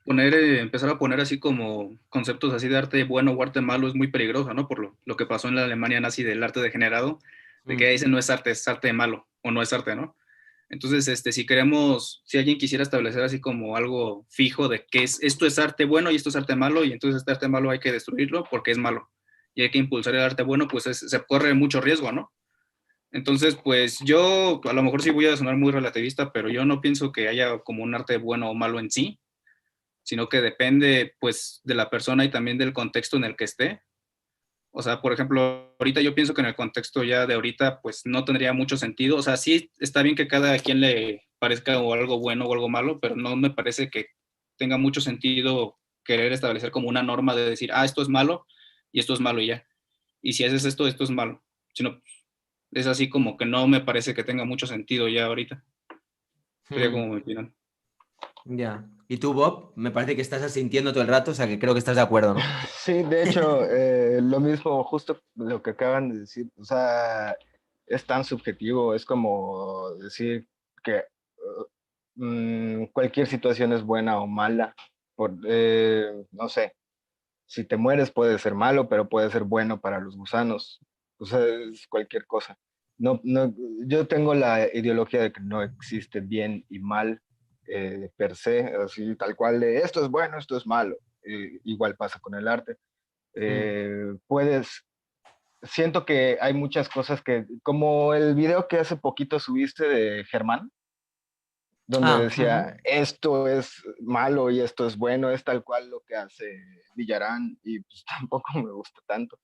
empezar a poner así como conceptos así de arte bueno o arte malo es muy peligroso, ¿no? Por lo que pasó en la Alemania nazi del arte degenerado, de que dicen no es arte malo o no es arte, ¿no? Entonces, si alguien quisiera establecer así como algo fijo de que esto es arte bueno y esto es arte malo, y entonces este arte malo hay que destruirlo porque es malo, y hay que impulsar el arte bueno, pues se corre mucho riesgo, ¿no? Entonces, pues yo a lo mejor sí voy a sonar muy relativista, pero yo no pienso que haya como un arte bueno o malo en sí, sino que depende pues de la persona y también del contexto en el que esté. O sea, por ejemplo, ahorita yo pienso que en el contexto ya de ahorita pues no tendría mucho sentido. O sea, sí está bien que cada quien le parezca o algo bueno o algo malo, pero no me parece que tenga mucho sentido querer establecer como una norma de decir, ah, esto es malo y esto es malo y ya. Y si haces esto, esto es malo. Sino, es así como que no me parece que tenga mucho sentido ya ahorita. Sería como mi opinión. Ya. ¿Y tú, Bob? Me parece que estás asintiendo todo el rato, o sea que creo que estás de acuerdo, ¿no? Sí, de hecho, lo mismo, justo lo que acaban de decir, o sea, es tan subjetivo, es como decir que cualquier situación es buena o mala, no sé, si te mueres puede ser malo, pero puede ser bueno para los gusanos, o sea, es cualquier cosa. No, no, yo tengo la ideología de que no existe bien y mal per se, así tal cual de esto es bueno, esto es malo. Igual pasa con el arte. Siento que hay muchas cosas que, como el video que hace poquito subiste de Germán, donde decía, esto es malo y esto es bueno, es tal cual lo que hace Villarán, y pues tampoco me gusta tanto.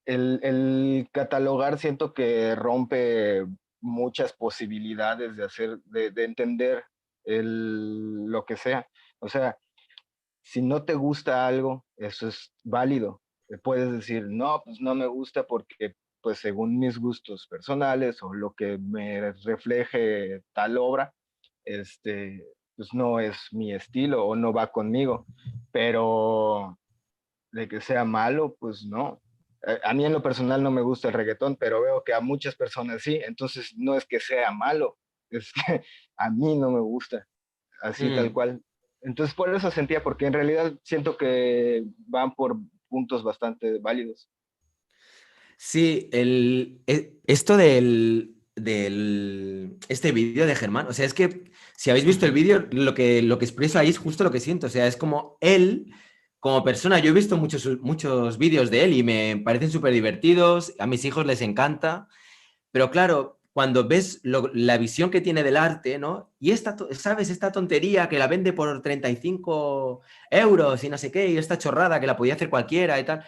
El catalogar siento que rompe muchas posibilidades de hacer, de entender lo que sea. O sea, si no te gusta algo, eso es válido. Puedes decir, no, pues no me gusta porque, pues según mis gustos personales o lo que me refleje tal obra, pues no es mi estilo o no va conmigo. Pero de que sea malo, pues no. A mí en lo personal no me gusta el reggaetón, pero veo que a muchas personas sí, entonces no es que sea malo, es que a mí no me gusta, así tal cual. Entonces por eso sentía, porque en realidad siento que van por puntos bastante válidos. Sí, esto este vídeo de Germán, o sea, es que si habéis visto el vídeo, lo que expresa ahí es justo lo que siento, o sea, es como él, como persona, yo he visto muchos vídeos de él y me parecen súper divertidos, a mis hijos les encanta, pero claro, cuando ves la visión que tiene del arte, ¿no? Y ¿sabes? Esta tontería que la vende por 35 euros y no sé qué, y esta chorrada que la podía hacer cualquiera y tal,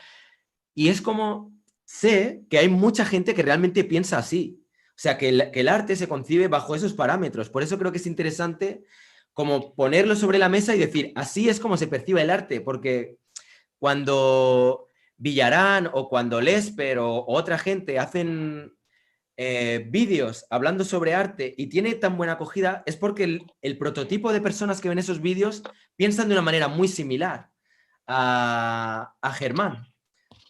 y es como, sé que hay mucha gente que realmente piensa así. O sea, que el arte se concibe bajo esos parámetros. Por eso creo que es interesante como ponerlo sobre la mesa y decir, así es como se percibe el arte, porque cuando Villarán o cuando Lesper o otra gente hacen vídeos hablando sobre arte y tiene tan buena acogida, es porque el prototipo de personas que ven esos vídeos piensan de una manera muy similar a Germán.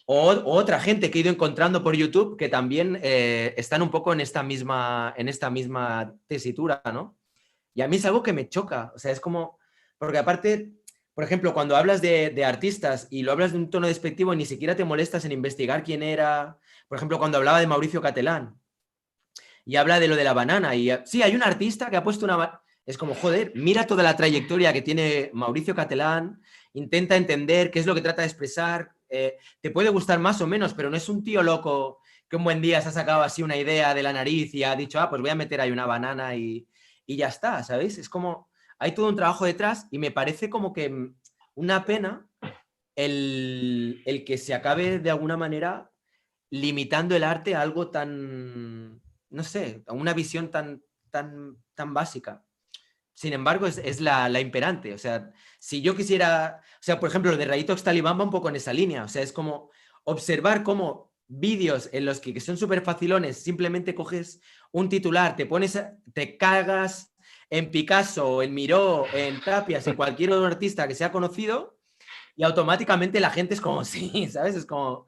O otra gente que he ido encontrando por YouTube que también están un poco en esta misma tesitura, ¿no? Y a mí es algo que me choca, o sea, es como, porque aparte, por ejemplo, cuando hablas de artistas y lo hablas de un tono despectivo, ni siquiera te molestas en investigar quién era, por ejemplo, cuando hablaba de Mauricio Catalán y habla de lo de la banana, y sí, hay un artista que ha puesto una... Es como, joder, mira toda la trayectoria que tiene Mauricio Catalán, intenta entender qué es lo que trata de expresar, te puede gustar más o menos, pero no es un tío loco que un buen día se ha sacado así una idea de la nariz y ha dicho, pues voy a meter ahí una banana y ya está, ¿sabéis? Es como, hay todo un trabajo detrás y me parece como que una pena el que se acabe de alguna manera limitando el arte a algo tan, no sé, a una visión tan básica. Sin embargo, es la imperante. O sea, si yo quisiera, o sea, por ejemplo, lo de Rayito Talibán va un poco en esa línea. O sea, es como observar cómo vídeos en los que son súper facilones, simplemente coges un titular, te cagas en Picasso, en Miró, en Tapias, en cualquier otro artista que sea conocido y automáticamente la gente es como si, ¿sabes? Es como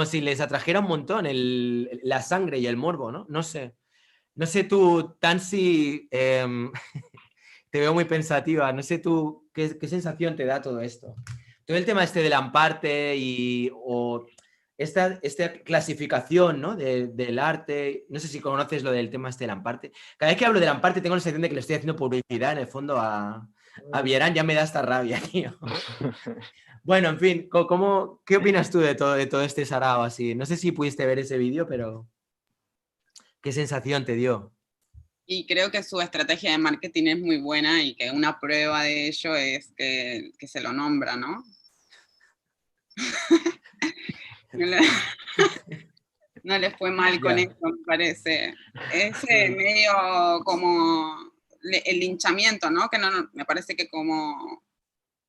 si les atrajera un montón la sangre y el morbo, ¿no? No sé. No sé tú, Tansi, te veo muy pensativa. No sé tú qué sensación te da todo esto. Todo el tema este del Amparte o esta clasificación, ¿no? del arte. No sé si conoces lo del tema este del Amparte. Cada vez que hablo del Amparte tengo la sensación de que le estoy haciendo publicidad en el fondo a Vierán. Ya me da esta rabia, tío. Bueno, en fin, ¿qué opinas tú de todo este sarao así? No sé si pudiste ver ese vídeo, pero ¿qué sensación te dio? Y creo que su estrategia de marketing es muy buena y que una prueba de ello es que se lo nombra, ¿no? No le fue mal con Ya. eso, me parece. Ese medio como el linchamiento, ¿no? Que me parece que como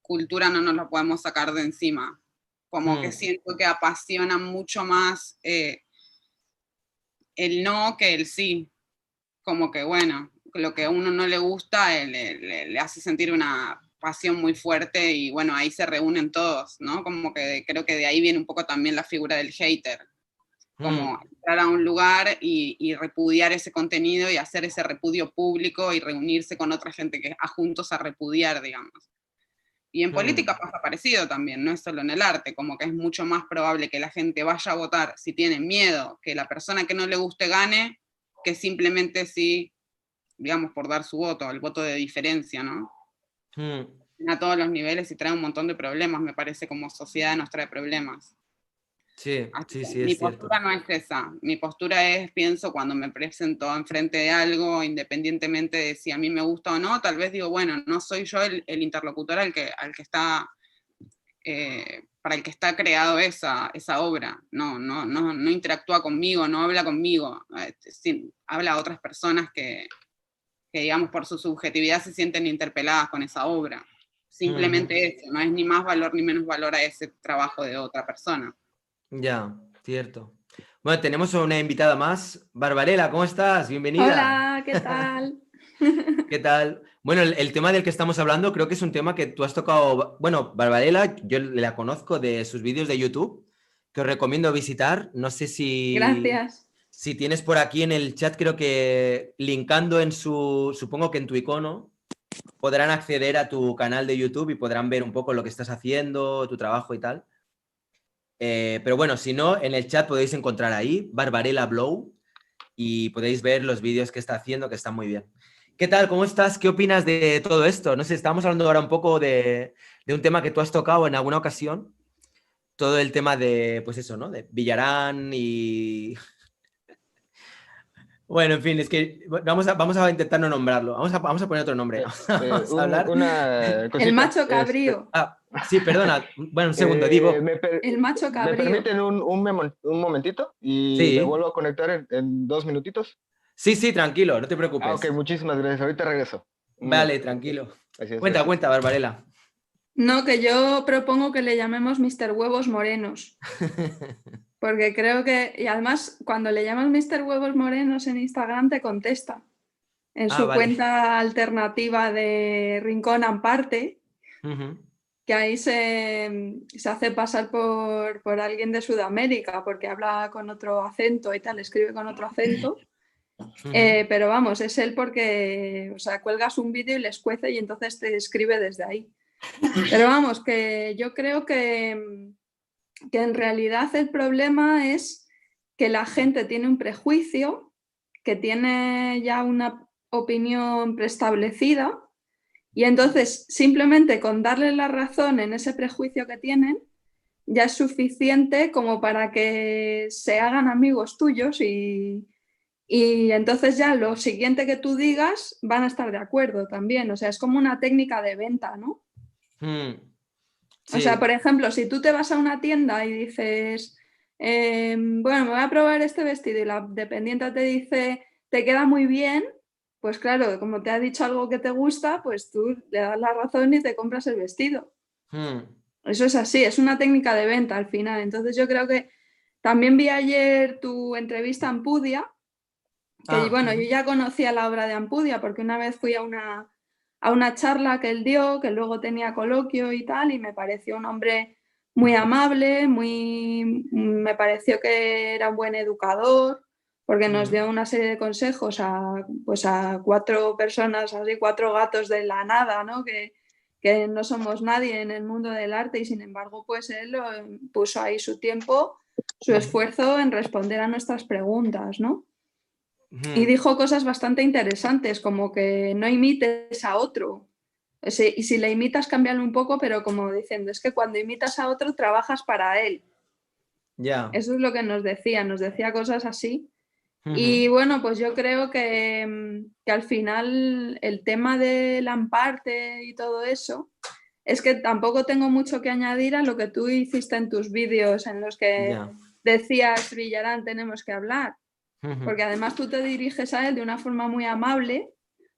cultura no nos lo podemos sacar de encima. Como que siento que apasiona mucho más el no que el sí. Como que, bueno, lo que a uno no le gusta le hace sentir una pasión muy fuerte y bueno, ahí se reúnen todos, ¿no? Como que creo que de ahí viene un poco también la figura del hater. Como entrar a un lugar y repudiar ese contenido y hacer ese repudio público y reunirse con otra gente que juntos a repudiar, digamos. Y en política pasa parecido también, no es solo en el arte, como que es mucho más probable que la gente vaya a votar si tiene miedo que la persona que no le guste gane, que simplemente si, digamos, por dar su voto, el voto de diferencia, ¿no? A todos los niveles y trae un montón de problemas, me parece, como sociedad nos trae problemas. Sí, Así sí, que mi es cierto. postura no es esa. Mi postura es, pienso, cuando me presento enfrente de algo, independientemente de si a mí me gusta o no, tal vez digo, bueno, no soy yo el interlocutor al que está, para el que está creado esa obra. No interactúa conmigo, no habla conmigo. Habla a otras personas que, digamos, por su subjetividad se sienten interpeladas con esa obra. Simplemente eso, no es ni más valor ni menos valor a ese trabajo de otra persona. Ya, cierto. Bueno, tenemos una invitada más. Barbarella, ¿cómo estás? Bienvenida. Hola, ¿qué tal? ¿Qué tal? Bueno, el tema del que estamos hablando creo que es un tema que tú has tocado. Bueno, Barbarella, yo la conozco de sus vídeos de YouTube, que os recomiendo visitar. No sé si... Gracias. Si tienes por aquí en el chat, creo que linkando supongo que en tu icono, podrán acceder a tu canal de YouTube y podrán ver un poco lo que estás haciendo, tu trabajo y tal. Pero bueno, si no, en el chat podéis encontrar ahí, Barbarella Blow, y podéis ver los vídeos que está haciendo, que están muy bien. ¿Qué tal? ¿Cómo estás? ¿Qué opinas de todo esto? No sé, estamos hablando ahora un poco de un tema que tú has tocado en alguna ocasión. Todo el tema de, pues eso, ¿no? De Villarán y... Bueno, en fin, es que vamos a intentar no nombrarlo. Vamos a poner otro nombre. Vamos a hablar. Una cosita, El macho cabrío. Sí, perdona. Bueno, un segundo, digo. El macho ¿Me cabrío. permiten un momentito? Y Sí. me vuelvo a conectar en 2 minutitos. Sí, tranquilo, no te preocupes. Ok, muchísimas gracias. Ahorita regreso. Vale, tranquilo. Gracias, Cuenta, gracias. Barbarella. No, que yo propongo que le llamemos Mr. Huevos Morenos. Porque creo que... Y además, cuando le llamas Mr. Huevos Morenos en Instagram, te contesta. En su vale. cuenta alternativa de Rincón Amparte, que ahí se hace pasar por alguien de Sudamérica, porque habla con otro acento y tal, escribe con otro acento. Pero vamos, es él porque, o sea, cuelgas un vídeo y le escuece y entonces te escribe desde ahí. Pero vamos, que yo creo que en realidad el problema es que la gente tiene un prejuicio, que tiene ya una opinión preestablecida y entonces simplemente con darle la razón en ese prejuicio que tienen ya es suficiente como para que se hagan amigos tuyos y entonces ya lo siguiente que tú digas van a estar de acuerdo también. O sea, es como una técnica de venta, ¿no? Sí. O sea, por ejemplo, si tú te vas a una tienda y dices, bueno, me voy a probar este vestido y la dependiente te dice, te queda muy bien, pues claro, como te ha dicho algo que te gusta, pues tú le das la razón y te compras el vestido. Eso es así, es una técnica de venta al final. Entonces yo creo que también vi ayer tu entrevista a Ampudia, que bueno, yo ya conocía la obra de Ampudia porque una vez fui a una charla que él dio, que luego tenía coloquio y tal, y me pareció un hombre muy amable, me pareció que era un buen educador, porque nos dio una serie de consejos a 4 personas, así 4 gatos de la nada, ¿no? Que no somos nadie en el mundo del arte y sin embargo pues él puso ahí su tiempo, su esfuerzo en responder a nuestras preguntas, ¿no? Y dijo cosas bastante interesantes, como que no imites a otro. Y si le imitas, cámbialo un poco, pero como diciendo, es que cuando imitas a otro, trabajas para él. Ya. Eso es lo que nos decía cosas así. Y bueno, pues yo creo que al final el tema de Lamparte y todo eso, es que tampoco tengo mucho que añadir a lo que tú hiciste en tus vídeos en los que Ya. decías, Villarán, tenemos que hablar. Ujú. Porque además tú te diriges a él de una forma muy amable,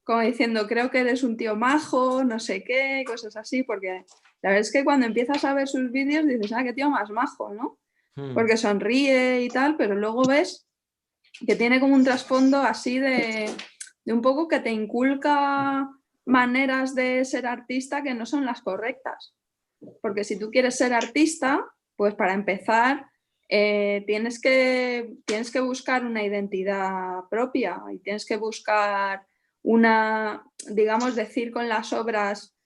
como diciendo, creo que eres un tío majo, no sé qué, cosas así, porque la verdad es que cuando empiezas a ver sus vídeos dices, qué tío más majo, ¿no? Porque sonríe y tal, pero luego ves que tiene como un trasfondo así de un poco que te inculca maneras de ser artista que no son las correctas. Porque si tú quieres ser artista, pues para empezar tienes que buscar una identidad propia y tienes que buscar una, digamos, decir con las obras,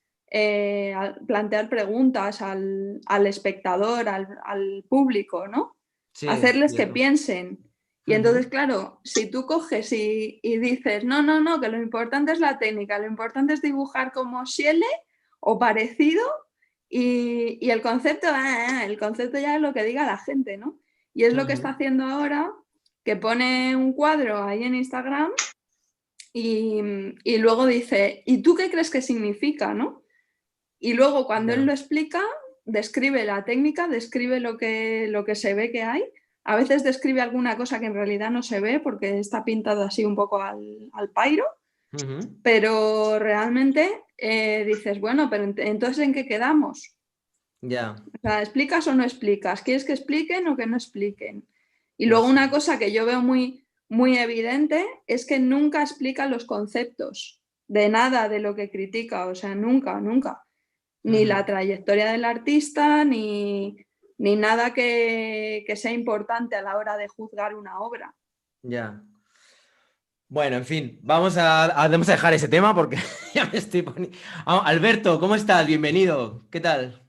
plantear preguntas al espectador, al público, ¿no? Sí, Hacerles que cierto. piensen. Y entonces, claro, si tú coges y dices, no, que lo importante es la técnica, lo importante es dibujar como Schiele o parecido, y el concepto ya es lo que diga la gente, ¿no? Y es lo que está haciendo ahora, que pone un cuadro ahí en Instagram y luego dice, ¿y tú qué crees que significa, no? Y luego cuando él lo explica, describe la técnica, describe lo que se ve que hay. A veces describe alguna cosa que en realidad no se ve porque está pintado así un poco al pairo, pero realmente dices, bueno, pero entonces ¿en qué quedamos? Ya. O sea, ¿explicas o no explicas? ¿Quieres que expliquen o que no expliquen? Y Pues luego sí. una cosa que yo veo muy, muy evidente es que nunca explica los conceptos de nada de lo que critica, o sea, nunca. Ni la trayectoria del artista, ni nada que sea importante a la hora de juzgar una obra. Ya. Bueno, en fin, vamos a dejar ese tema porque ya me estoy poniendo... Alberto, ¿cómo estás? Bienvenido. ¿Qué tal?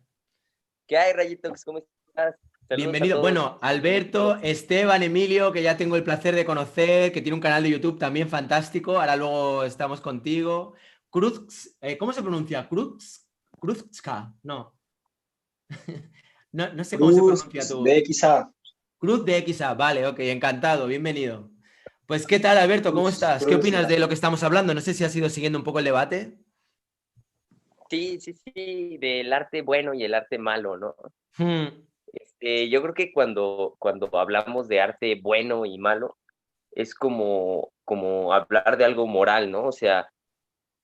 ¿Qué hay, Rayitox? ¿Cómo estás? Saludos Bienvenido. a todos. Bueno, Alberto, Esteban, Emilio, que ya tengo el placer de conocer, que tiene un canal de YouTube también fantástico. Ahora luego estamos contigo. Cruz, ¿cómo se pronuncia? Cruzka, no. No sé cómo se pronuncia Cruz tu... de XA. Cruz de XA, vale, ok, encantado, bienvenido. Pues, ¿qué tal, Alberto? ¿Cómo estás? ¿Qué opinas de lo que estamos hablando? No sé si has ido siguiendo un poco el debate. Sí, del arte bueno y el arte malo, ¿no? Yo creo que cuando hablamos de arte bueno y malo, es como hablar de algo moral, ¿no? O sea,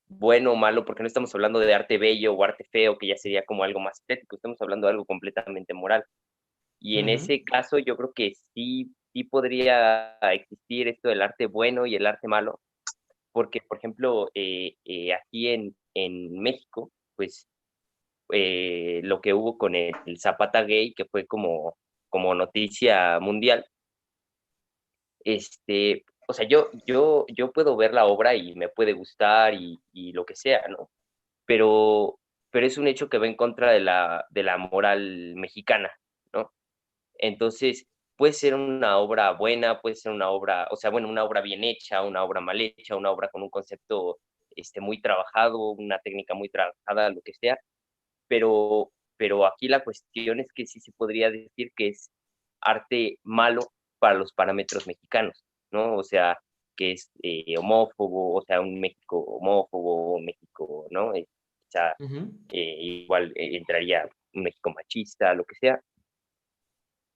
bueno o malo, porque no estamos hablando de arte bello o arte feo, que ya sería como algo más estético, estamos hablando de algo completamente moral. Y en ese caso yo creo que sí podría existir esto del arte bueno y el arte malo, porque, por ejemplo, aquí en México, pues lo que hubo con el Zapata Gay, que fue como noticia mundial, o sea, yo puedo ver la obra y me puede gustar y lo que sea, ¿no? Pero es un hecho que va en contra de la moral mexicana, ¿no? Entonces, puede ser una obra buena, puede ser una obra, o sea, bueno, una obra bien hecha, una obra mal hecha, una obra con un concepto muy trabajado, una técnica muy trabajada, lo que sea, pero aquí la cuestión es que sí se podría decir que es arte malo para los parámetros mexicanos, ¿no? O sea, que es homófobo, o sea, un México homófobo, México, ¿no? O sea, igual entraría un México machista, lo que sea.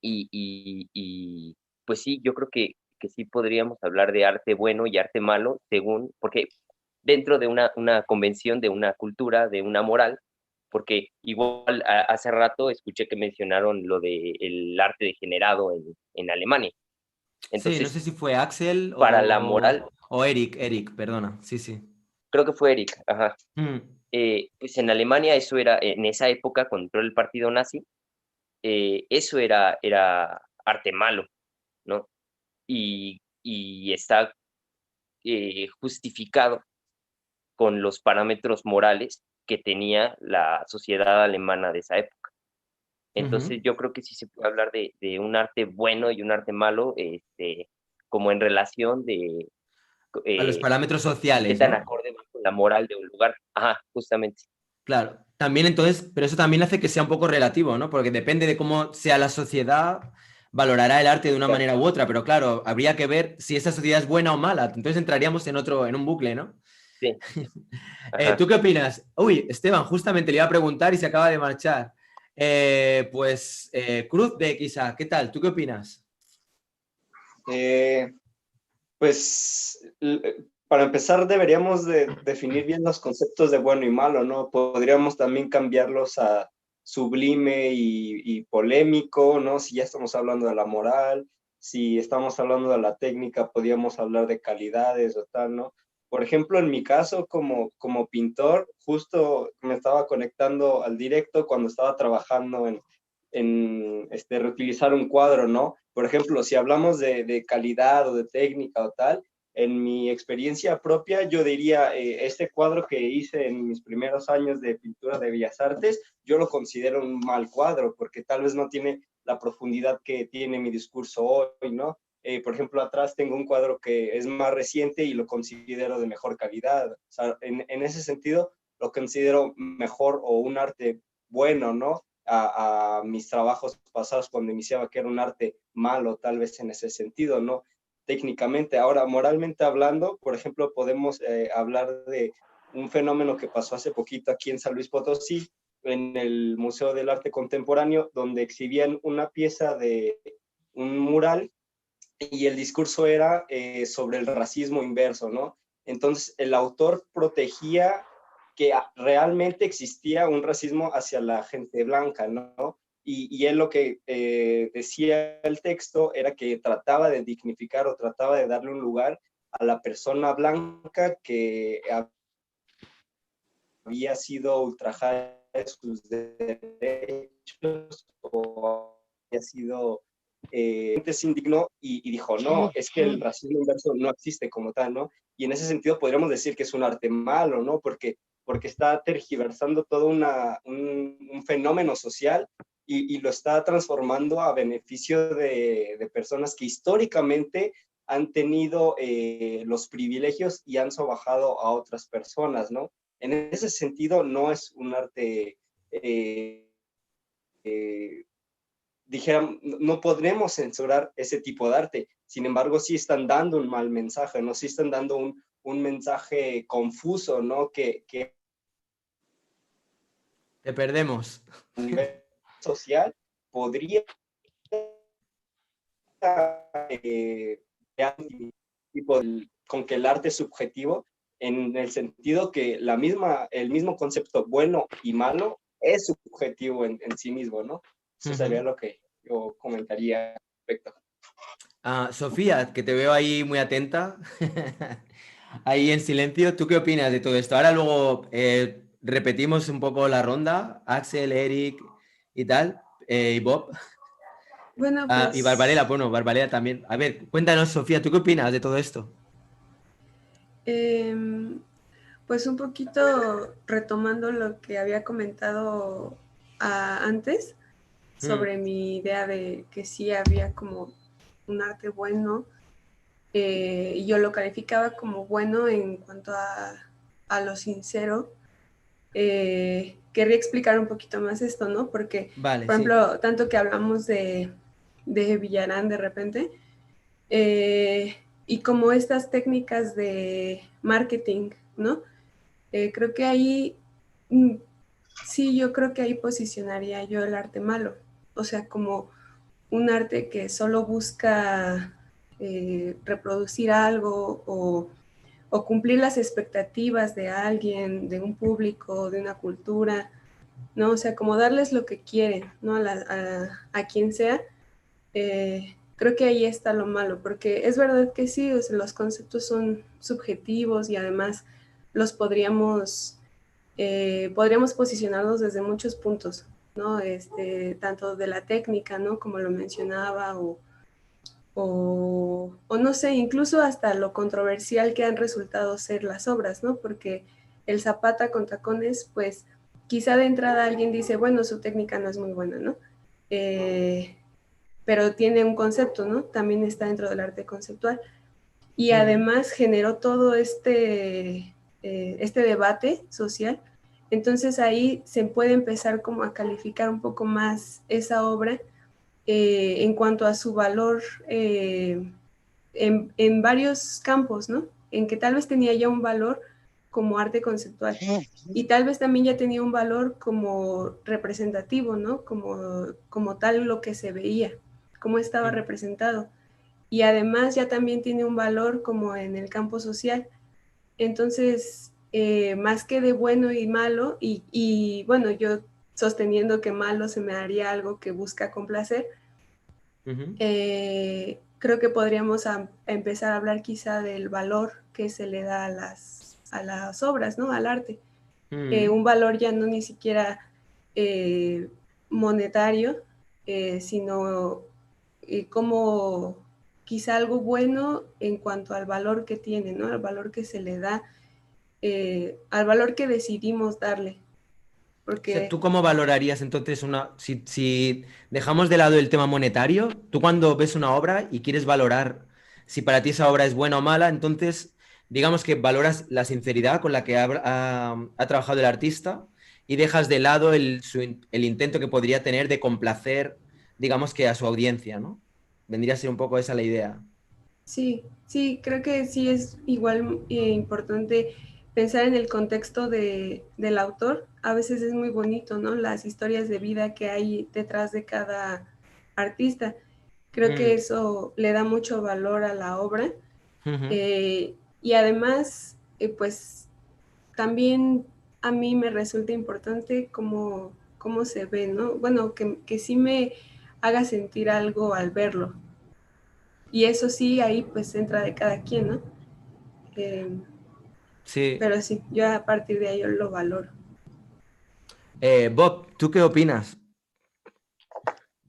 Y pues sí, yo creo que sí podríamos hablar de arte bueno y arte malo, según, porque dentro de una convención, de una cultura, de una moral, porque igual hace rato escuché que mencionaron lo del arte degenerado en Alemania. Entonces, sí, no sé si fue Axel para la moral, o Eric, perdona, sí. creo que fue Eric, ajá. Pues en Alemania eso era, en esa época, cuando entró el partido nazi, eso era arte malo, ¿no? Y está justificado con los parámetros morales que tenía la sociedad alemana de esa época. Entonces yo creo que sí se puede hablar de un arte bueno y un arte malo, como en relación de A los parámetros qué sociales, tan ¿no? acorde va con la moral de un lugar. Ajá, justamente. Claro, también entonces, pero eso también hace que sea un poco relativo, ¿no? Porque depende de cómo sea la sociedad, valorará el arte de una Claro. manera u otra, pero claro, habría que ver si esa sociedad es buena o mala. Entonces entraríamos en un bucle, ¿no? Sí. Ajá. ¿Tú qué opinas? Uy, Esteban, justamente le iba a preguntar y se acaba de marchar. Cruz de Quizá, ¿qué tal? ¿Tú qué opinas? Para empezar deberíamos de definir bien los conceptos de bueno y malo, ¿no? Podríamos también cambiarlos a sublime y polémico, ¿no? Si ya estamos hablando de la moral, si estamos hablando de la técnica, podríamos hablar de calidades o tal, ¿no? Por ejemplo, en mi caso, como pintor, justo me estaba conectando al directo cuando estaba trabajando en reutilizar un cuadro, ¿no? Por ejemplo, si hablamos de calidad o de técnica o tal, en mi experiencia propia, yo diría, este cuadro que hice en mis primeros años de pintura de Bellas Artes, yo lo considero un mal cuadro, porque tal vez no tiene la profundidad que tiene mi discurso hoy, ¿no? Por ejemplo, atrás tengo un cuadro que es más reciente y lo considero de mejor calidad. O sea, en ese sentido, lo considero mejor o un arte bueno, ¿no? A mis trabajos pasados cuando iniciaba, que era un arte malo, tal vez en ese sentido, ¿no? Técnicamente. Ahora, moralmente hablando, por ejemplo, podemos hablar de un fenómeno que pasó hace poquito aquí en San Luis Potosí, en el Museo del Arte Contemporáneo, donde exhibían una pieza de un mural y el discurso era sobre el racismo inverso, ¿no? Entonces, el autor protegía que realmente existía un racismo hacia la gente blanca, ¿no? Y él lo que decía el texto era que trataba de dignificar o trataba de darle un lugar a la persona blanca que había sido ultrajada en sus derechos o había sido se indignó y dijo, no, es que el racismo inverso no existe como tal, ¿no? Y en ese sentido podríamos decir que es un arte malo, ¿no? Porque está tergiversando todo un fenómeno social y lo está transformando a beneficio de personas que históricamente han tenido los privilegios y han sobajado a otras personas, ¿no? En ese sentido no es un arte no podremos censurar ese tipo de arte. Sin embargo, sí están dando un mal mensaje, ¿no? Sí están dando un mensaje confuso, ¿no? Que Te perdemos. a nivel social podría tipo con que el arte es subjetivo en el sentido que el mismo concepto bueno y malo es subjetivo en sí mismo, ¿no? Eso sería lo que yo comentaría al respecto. Sofía, que te veo ahí muy atenta, ahí en silencio, ¿tú qué opinas de todo esto? Ahora luego repetimos un poco la ronda, Axel, Eric y tal, y Bob. Bueno, pues... Y Barbarella, bueno, Barbarella también. A ver, cuéntanos, Sofía, ¿tú qué opinas de todo esto? Pues un poquito retomando lo que había comentado antes sobre mi idea de que sí había como un arte bueno, y yo lo calificaba como bueno en cuanto a lo sincero. Querría explicar un poquito más esto, ¿no? Porque, vale, por ejemplo, tanto que hablamos de Villarán de repente, y como estas técnicas de marketing, ¿no? Creo que ahí, sí, yo creo que ahí posicionaría yo el arte malo, o sea, como un arte que solo busca reproducir algo o cumplir las expectativas de alguien, de un público, de una cultura, ¿no? O sea, como darles lo que quieren, ¿no? A quien sea. Creo que ahí está lo malo, porque es verdad que sí, o sea, los conceptos son subjetivos y además los podríamos posicionarnos desde muchos puntos, ¿no? Tanto de la técnica, ¿no? Como lo mencionaba, o no sé, incluso hasta lo controversial que han resultado ser las obras, ¿no? Porque el Zapata con tacones, pues quizá de entrada alguien dice, bueno, su técnica no es muy buena, ¿no? Pero tiene un concepto, ¿no? También está dentro del arte conceptual. Y además generó todo este debate social. Entonces ahí se puede empezar como a calificar un poco más esa obra en cuanto a su valor en varios campos, ¿no? En que tal vez tenía ya un valor como arte conceptual y tal vez también ya tenía un valor como representativo, ¿no? Como tal lo que se veía, cómo estaba representado. Y además ya también tiene un valor como en el campo social. Entonces, más que de bueno y malo, y bueno, yo sosteniendo que malo se me haría algo que busca complacer, creo que podríamos empezar a hablar quizá del valor que se le da a las obras, ¿no? Al arte. Un valor ya no ni siquiera monetario, sino como quizá algo bueno en cuanto al valor que tiene, ¿no? Al valor que se le da, al valor que decidimos darle. Porque ¿Tú cómo valorarías entonces si dejamos de lado el tema monetario, tú cuando ves una obra y quieres valorar si para ti esa obra es buena o mala, entonces digamos que valoras la sinceridad con la que ha trabajado el artista y dejas de lado el intento que podría tener de complacer, digamos que a su audiencia, ¿no? Vendría a ser un poco esa la idea. sí, sí, creo que sí es igual importante pensar en el contexto del autor. A veces es muy bonito, ¿no? Las historias de vida que hay detrás de cada artista. Creo que eso le da mucho valor a la obra. Y además, pues también a mí me resulta importante cómo se ve, ¿no? Bueno, que sí me haga sentir algo al verlo. Y eso sí, ahí pues entra de cada quien, ¿no? Sí. Pero sí, yo a partir de ahí yo lo valoro. Bob, ¿tú qué opinas?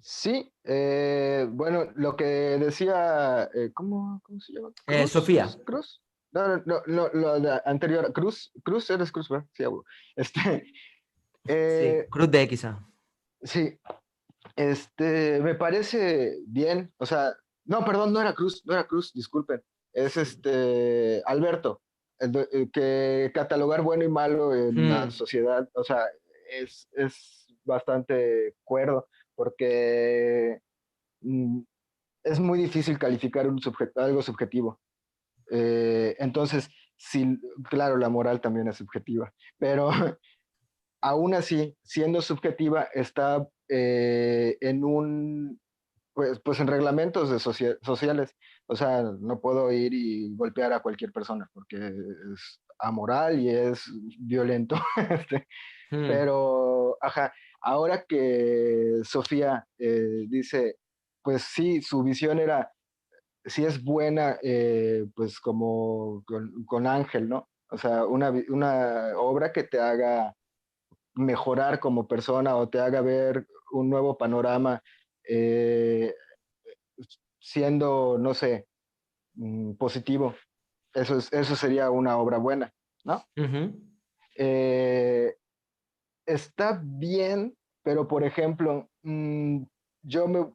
Sí, bueno, lo que decía, ¿cómo se llama? ¿Cruz? Sofía. ¿Cruz? No, lo anterior, Cruz, eres Cruz, ¿verdad? Sí, abuelo. Sí, Cruz de X. Sí, me parece bien, o sea, no, perdón, no era Cruz, disculpen, es Alberto, el que catalogar bueno y malo en la sociedad, o sea, es bastante cuerdo, porque es muy difícil calificar algo subjetivo. Entonces, sí, claro, la moral también es subjetiva, pero aún así, siendo subjetiva, está pues en reglamentos sociales. O sea, no puedo ir y golpear a cualquier persona porque es amoral y es violento. Pero, ajá, ahora que Sofía dice, pues sí, su visión era, si es buena, pues como con Ángel, ¿no? O sea, una obra que te haga mejorar como persona o te haga ver un nuevo panorama siendo, no sé, positivo. Eso sería una obra buena, ¿no? Está bien, pero por ejemplo, yo me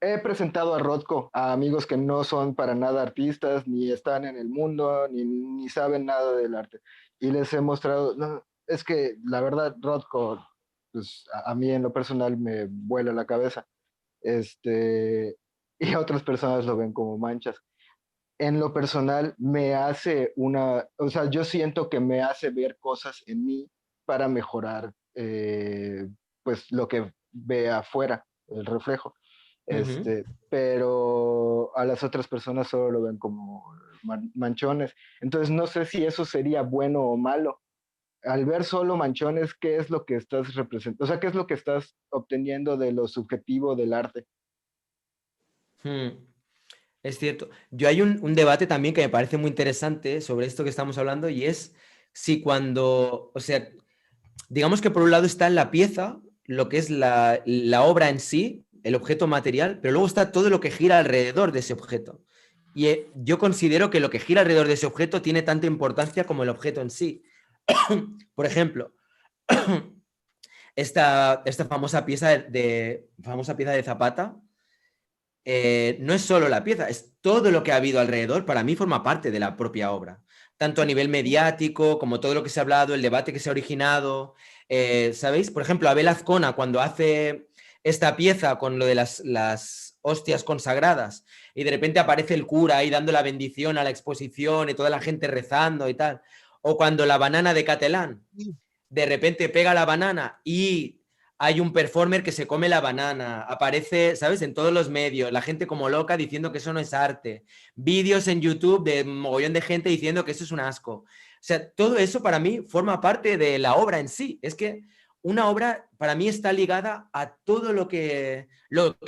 he presentado a Rothko a amigos que no son para nada artistas, ni están en el mundo, ni saben nada del arte. Y les he mostrado, no, es que la verdad, Rothko, pues a mí en lo personal me vuela la cabeza. Y otras personas lo ven como manchas. En lo personal me hace o sea, yo siento que me hace ver cosas en mí para mejorar, pues lo que ve afuera, el reflejo. Pero a las otras personas solo lo ven como manchones. Entonces no sé si eso sería bueno o malo. Al ver solo manchones, ¿qué es lo que estás representando? O sea, ¿qué es lo que estás obteniendo de lo subjetivo del arte? Es cierto. Yo hay un debate también que me parece muy interesante sobre esto que estamos hablando y es si cuando, o sea, digamos que por un lado está en la pieza, lo que es la obra en sí, el objeto material, pero luego está todo lo que gira alrededor de ese objeto. Y yo considero que lo que gira alrededor de ese objeto tiene tanta importancia como el objeto en sí. Por ejemplo, esta famosa pieza de Zapata, no es solo la pieza, es todo lo que ha habido alrededor, para mí forma parte de la propia obra, tanto a nivel mediático como todo lo que se ha hablado, el debate que se ha originado. ¿Sabéis? Por ejemplo, Abel Azcona, cuando hace esta pieza con lo de las hostias consagradas y de repente aparece el cura ahí dando la bendición a la exposición y toda la gente rezando y tal. O cuando la banana de Catalán, de repente pega la banana y hay un performer que se come la banana, aparece, ¿sabes?, en todos los medios, la gente como loca diciendo que eso no es arte, vídeos en YouTube de mogollón de gente diciendo que eso es un asco. O sea, todo eso para mí forma parte de la obra en sí. Es que una obra para mí está ligada a todo lo que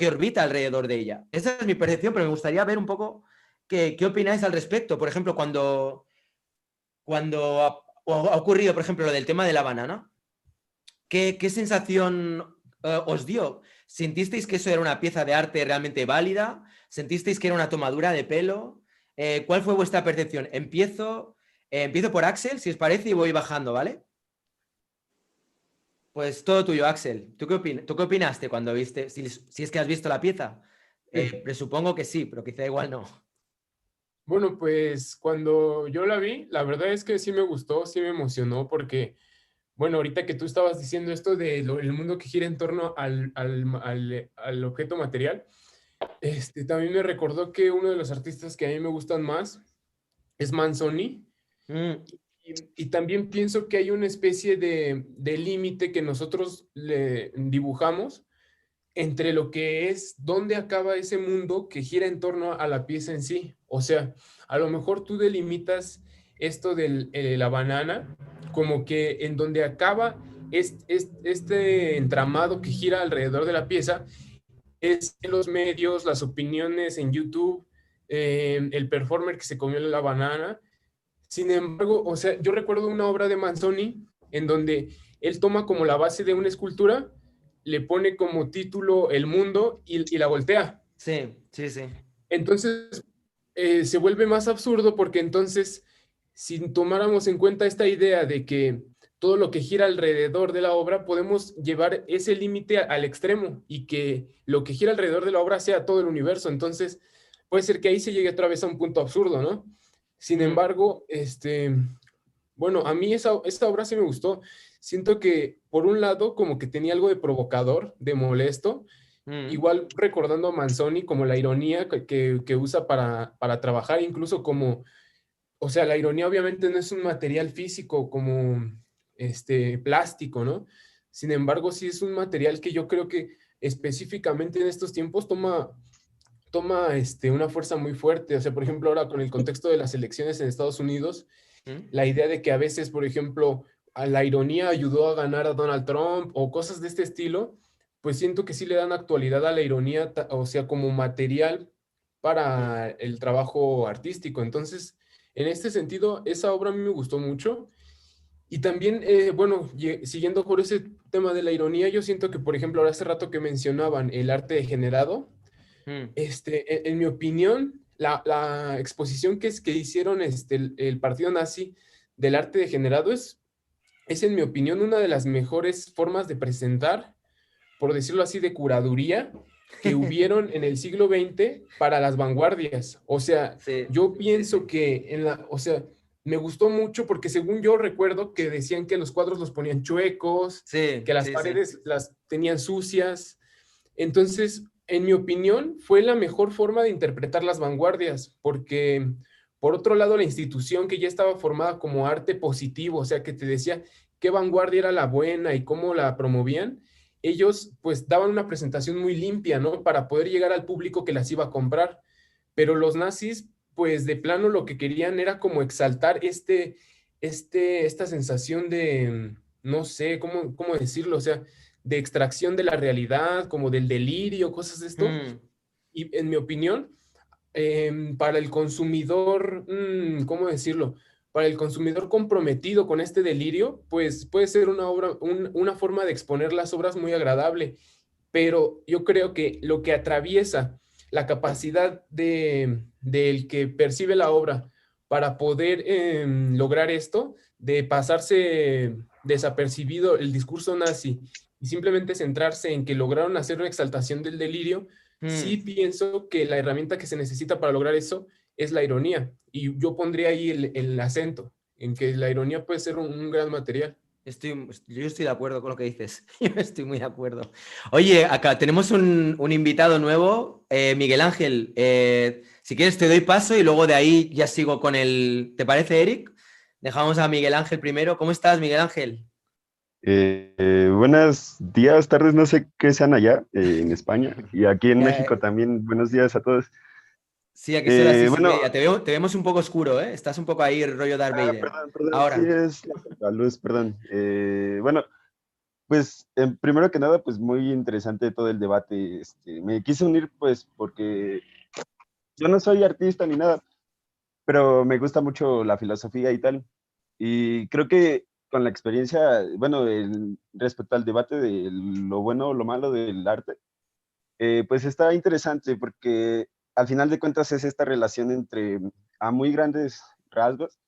orbita alrededor de ella. Esa es mi percepción, pero me gustaría ver un poco qué opináis al respecto. Por ejemplo, cuando ha ocurrido, por ejemplo, lo del tema de la banana, ¿qué sensación os dio? ¿Sentisteis que eso era una pieza de arte realmente válida? ¿Sentisteis que era una tomadura de pelo? ¿Cuál fue vuestra percepción? Empiezo por Axel, si os parece, y voy bajando, ¿vale? Pues todo tuyo, Axel. ¿Tú qué opinaste cuando viste? Si es que has visto la pieza. Presupongo que sí, pero quizá igual no. Bueno, pues cuando yo la vi, la verdad es que sí me gustó, sí me emocionó, porque, bueno, ahorita que tú estabas diciendo esto de el mundo que gira en torno al objeto material, también me recordó que uno de los artistas que a mí me gustan más es Manzoni. Y también pienso que hay una especie de límite que nosotros le dibujamos entre lo que es dónde acaba ese mundo que gira en torno a la pieza en sí. O sea, a lo mejor tú delimitas esto de la banana como que en donde acaba este entramado que gira alrededor de la pieza es en los medios, las opiniones en YouTube, el performer que se comió la banana. Sin embargo, o sea, yo recuerdo una obra de Manzoni en donde él toma como la base de una escultura, le pone como título el mundo y la voltea. Sí, sí, sí. Entonces, se vuelve más absurdo porque entonces, si tomáramos en cuenta esta idea de que todo lo que gira alrededor de la obra, podemos llevar ese límite al extremo y que lo que gira alrededor de la obra sea todo el universo. Entonces, puede ser que ahí se llegue otra vez a un punto absurdo, ¿no? Sin embargo, bueno, a mí esta obra sí me gustó. Siento que, por un lado, como que tenía algo de provocador, de molesto, igual recordando a Manzoni como la ironía que usa para trabajar, incluso como, o sea, la ironía obviamente no es un material físico como plástico, ¿no? Sin embargo, sí es un material que yo creo que específicamente en estos tiempos toma una fuerza muy fuerte. O sea, por ejemplo, ahora con el contexto de las elecciones en Estados Unidos, la idea de que a veces, por ejemplo, a la ironía ayudó a ganar a Donald Trump o cosas de este estilo, pues siento que sí le dan actualidad a la ironía, o sea, como material para el trabajo artístico. Entonces, en este sentido, esa obra a mí me gustó mucho. Y también, bueno, siguiendo por ese tema de la ironía, yo siento que, por ejemplo, ahora hace rato que mencionaban el arte degenerado, en mi opinión, la exposición que hicieron el partido nazi del arte degenerado es, en mi opinión, una de las mejores formas de presentar, por decirlo así, de curaduría que hubieron en el siglo XX para las vanguardias. O sea, Sí, yo pienso que o sea, me gustó mucho porque según yo recuerdo que decían que los cuadros los ponían chuecos, sí, que las sí, paredes las tenían sucias. Entonces, en mi opinión, fue la mejor forma de interpretar las vanguardias, porque por otro lado, la institución que ya estaba formada como arte positivo, o sea, que te decía qué vanguardia era la buena y cómo la promovían, ellos pues daban una presentación muy limpia, ¿no? Para poder llegar al público que las iba a comprar. Pero los nazis, pues de plano lo que querían era como exaltar esta sensación de, no sé, ¿cómo decirlo? O sea, de extracción de la realidad, como del delirio, cosas de esto. Y en mi opinión, para el consumidor, ¿cómo decirlo? Para el consumidor comprometido con este delirio, pues puede ser una forma de exponer las obras muy agradable, pero yo creo que lo que atraviesa la capacidad del que percibe la obra para poder lograr esto, de pasarse desapercibido el discurso nazi y simplemente centrarse en que lograron hacer una exaltación del delirio, sí pienso que la herramienta que se necesita para lograr eso es la ironía. Y yo pondría ahí el acento en que la ironía puede ser un gran material. Yo estoy de acuerdo con lo que dices. Yo estoy muy de acuerdo. Oye, acá tenemos un invitado nuevo, Miguel Ángel. Si quieres te doy paso y luego de ahí ya sigo con el... ¿Te parece, Eric? Dejamos a Miguel Ángel primero. ¿Cómo estás, Miguel Ángel? Buenos días, tardes, no sé qué sean allá en España y aquí en Ya, México también. Buenos días a todos. sí, aquí son las 6:30. Bueno, Te vemos un poco oscuro, ¿eh? Estás un poco ahí rollo Darth Vader. perdón, sí Ahora. es la luz, perdón. Bueno, pues primero que nada, pues muy interesante todo el debate. Me quise unir pues porque yo no soy artista ni nada, pero me gusta mucho la filosofía y tal. Y creo que con la experiencia, bueno, respecto al debate de lo bueno o lo malo del arte, pues está interesante porque al final de cuentas es esta relación entre, a muy grandes rasgos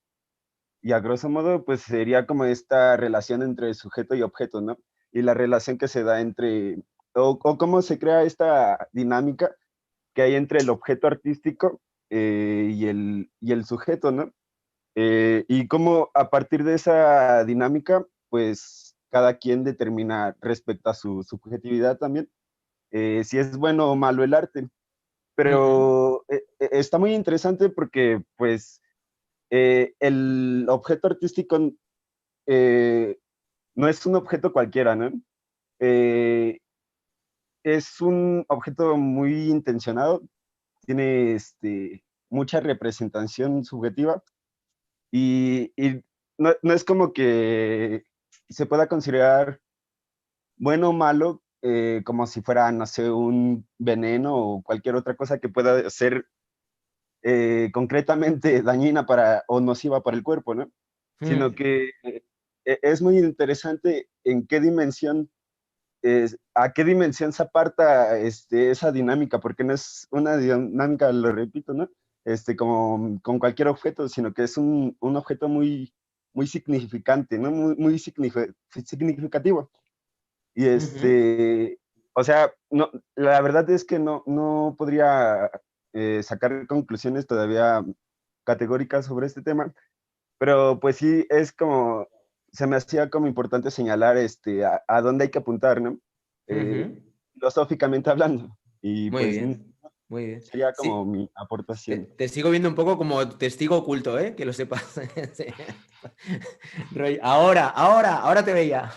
y a grosso modo, pues sería como esta relación entre sujeto y objeto, ¿no? Y la relación que se da entre, o cómo se crea esta dinámica que hay entre el objeto artístico y el sujeto, ¿no? Y cómo a partir de esa dinámica, pues cada quien determina respecto a su subjetividad también, si es bueno o malo el arte. Pero está muy interesante porque, pues, el objeto artístico eh, no es un objeto cualquiera, ¿no? Eh, es un objeto muy intencionado, tiene mucha representación subjetiva y no es como que se pueda considerar bueno o malo como si fuera, no sé, un veneno o cualquier otra cosa que pueda ser concretamente dañina o nociva para el cuerpo, ¿no? Sino que es muy interesante en qué dimensión, a qué dimensión se aparta esa dinámica, porque no es una dinámica, lo repito, ¿no? Como con cualquier objeto, sino que es un objeto muy, muy significante, ¿no? Muy, muy significativo. Y o sea, no, la verdad es que no podría sacar conclusiones todavía categóricas sobre este tema, pero pues sí es como, se me hacía como importante señalar a dónde hay que apuntar, ¿no? Filosóficamente hablando. Y Muy pues bien, muy bien. sería como Sí, mi aportación. te sigo viendo un poco como testigo oculto, ¿eh? Que lo sepas. Sí. Ahora te veía.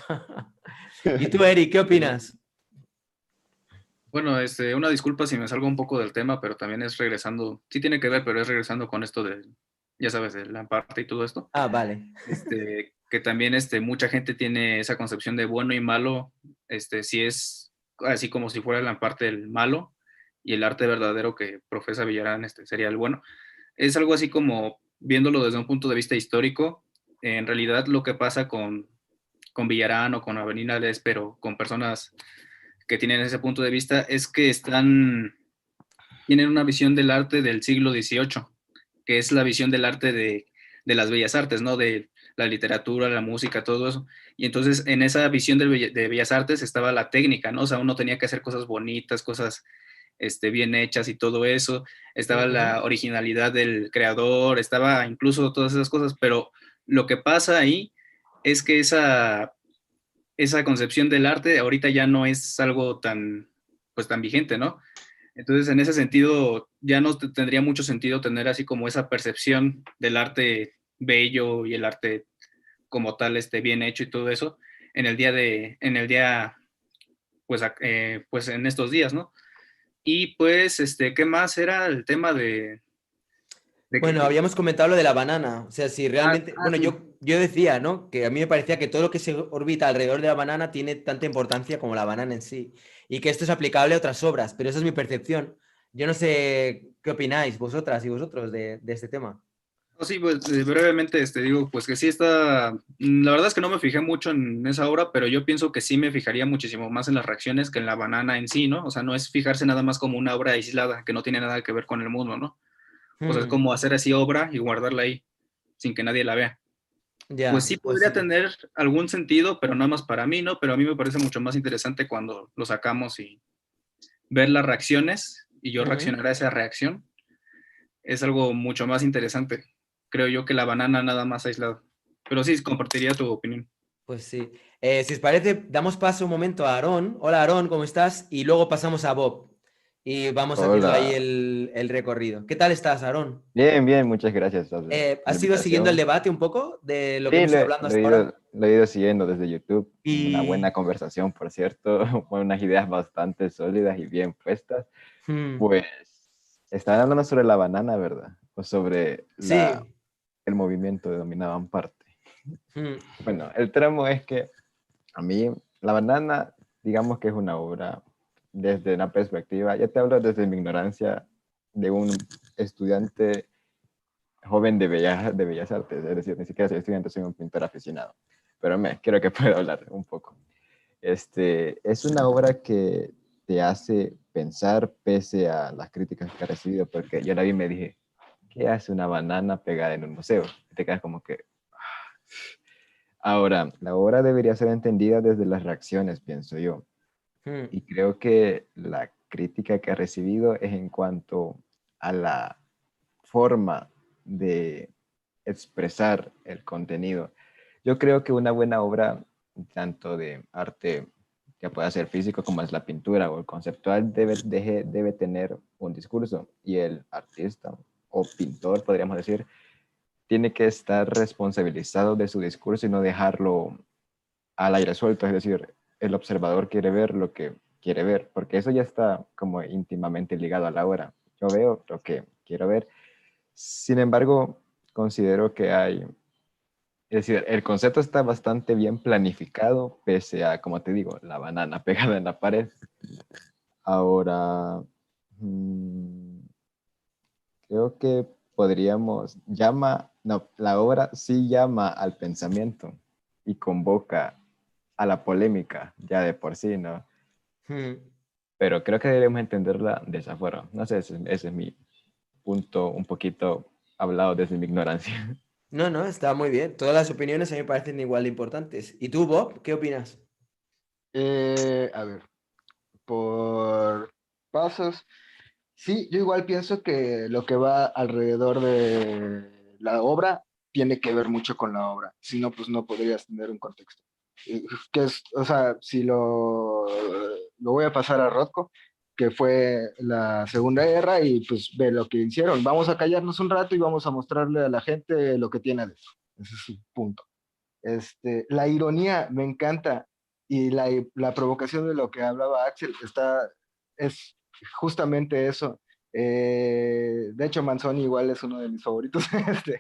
¿Y tú, Eric, qué opinas? Bueno, una disculpa si me salgo un poco del tema, pero también es regresando, sí tiene que ver, pero es regresando con esto de, ya sabes, de la parte y todo esto. Ah, vale. Que también mucha gente tiene esa concepción de bueno y malo, si es así como si fuera la parte del malo y el arte verdadero que profesa Villarán sería el bueno. Es algo así como viéndolo desde un punto de vista histórico, en realidad lo que pasa con Villarán o con Avenida pero con personas que tienen ese punto de vista, es que tienen una visión del arte del siglo XVIII, que es la visión del arte de las bellas artes, ¿no? De la literatura, la música, todo eso. Y entonces en esa visión de bellas artes estaba la técnica, ¿no? O sea, uno tenía que hacer cosas bonitas, cosas bien hechas y todo eso. Estaba la originalidad del creador, estaba incluso todas esas cosas, pero lo que pasa ahí es que esa concepción del arte ahorita ya no es algo tan, pues tan vigente, ¿no? Entonces, en ese sentido, ya no tendría mucho sentido tener así como esa percepción del arte bello y el arte como tal, bien hecho y todo eso, pues en estos días, ¿no? Y pues, ¿qué más era el tema de Bueno, habíamos comentado lo de la banana. O sea, si realmente. Bueno, sí. yo decía, ¿no? Que a mí me parecía que todo lo que se orbita alrededor de la banana tiene tanta importancia como la banana en sí. Y que esto es aplicable a otras obras, pero esa es mi percepción. Yo no sé qué opináis vosotras y vosotros de este tema. Sí, pues brevemente digo, pues que sí está, la verdad es que no me fijé mucho en esa obra, pero yo pienso que sí me fijaría muchísimo más en las reacciones que en la banana en sí, ¿no? O sea, no es fijarse nada más como una obra aislada, que no tiene nada que ver con el mundo, ¿no? O sea, es como hacer así obra y guardarla ahí, sin que nadie la vea. Pues Ya, sí pues podría sí. tener algún sentido, pero nada más para mí, ¿no? Pero a mí me parece mucho más interesante cuando lo sacamos y ver las reacciones y yo reaccionar a esa reacción. Es algo mucho más interesante, creo yo, que la banana nada más aislado. Pero sí, compartiría tu opinión. Pues sí. Si os parece, damos paso un momento a Aarón. Hola Aarón, ¿cómo estás? Y luego pasamos a Bob. Y vamos haciendo ahí Hola. el recorrido. ¿Qué tal estás, Aarón? Bien, bien, muchas gracias por la ¿Has ido siguiendo el invitación. debate un poco de lo que Sí, hemos ido hablando lo he hasta ahora? lo he ido siguiendo desde YouTube. Una Y... buena conversación, por cierto, con unas ideas bastante sólidas y bien puestas. Hmm, Pues estaban hablando sobre la banana, ¿verdad? O sobre sí. el movimiento denominaban parte. Hmm, Bueno, el tramo es que a mí la banana, digamos que es una obra desde una perspectiva, ya te hablo desde mi ignorancia de un estudiante joven de bellas artes, es decir, ni siquiera soy estudiante, soy un pintor aficionado, pero creo que puedo hablar un poco. Es una obra que te hace pensar pese a las críticas que ha recibido, porque yo la vi y me dije, ¿qué hace una banana pegada en un museo? Y te quedas como que... Ahora, la obra debería ser entendida desde las reacciones, pienso yo, hmm, y creo que la crítica que ha recibido es en cuanto a la forma de expresar el contenido. Yo creo que una buena obra, tanto de arte que pueda ser físico como es la pintura o el conceptual, debe tener un discurso y el artista o pintor, podríamos decir, tiene que estar responsabilizado de su discurso y no dejarlo al aire suelto, es decir, el observador quiere ver lo que quiere ver, porque eso ya está como íntimamente ligado a la obra. Yo veo lo que quiero ver. Sin embargo, considero que es decir, el concepto está bastante bien planificado, pese a, como te digo, la banana pegada en la pared. Ahora, mm, creo que no, la obra sí llama al pensamiento y convoca a la polémica ya de por sí, ¿no? hmm. Pero creo que debemos entenderla de esa forma. No sé, ese es mi punto un poquito hablado desde mi ignorancia. No, no, está muy bien. Todas las opiniones a mí me parecen igual de importantes. ¿Y tú, Bob, qué opinas? A ver, por pasos. Sí, yo igual pienso que lo que va alrededor de la obra tiene que ver mucho con la obra. Si no, pues no podrías tener un contexto. Que es, o sea, si lo voy a pasar a Rothko, que fue la Segunda Guerra, y pues ve lo que hicieron. Vamos a callarnos un rato y vamos a mostrarle a la gente lo que tiene adentro. Ese es su punto. La ironía me encanta y la provocación de lo que hablaba Axel es justamente eso. De hecho, Manzoni igual es uno de mis favoritos. Sí, sí.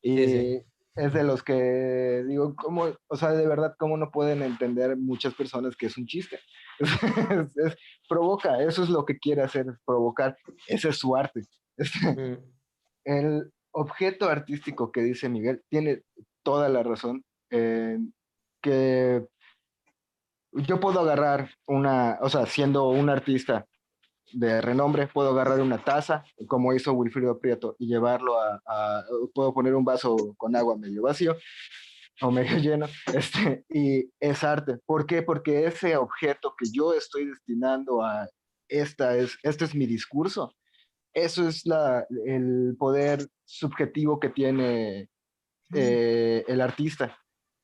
Y es de los que digo, ¿cómo, o sea, de verdad, cómo no pueden entender muchas personas que es un chiste? Provoca, eso es lo que quiere hacer, provocar. Ese es su arte. Hmm, El objeto artístico que dice Miguel tiene toda la razón. Que yo puedo agarrar o sea, siendo un artista de renombre, puedo agarrar una taza, como hizo Wilfrido Prieto, y llevarlo puedo poner un vaso con agua medio vacío o medio lleno, y es arte. ¿Por qué? Porque ese objeto que yo estoy destinando a este es mi discurso. Eso es el poder subjetivo que tiene el artista.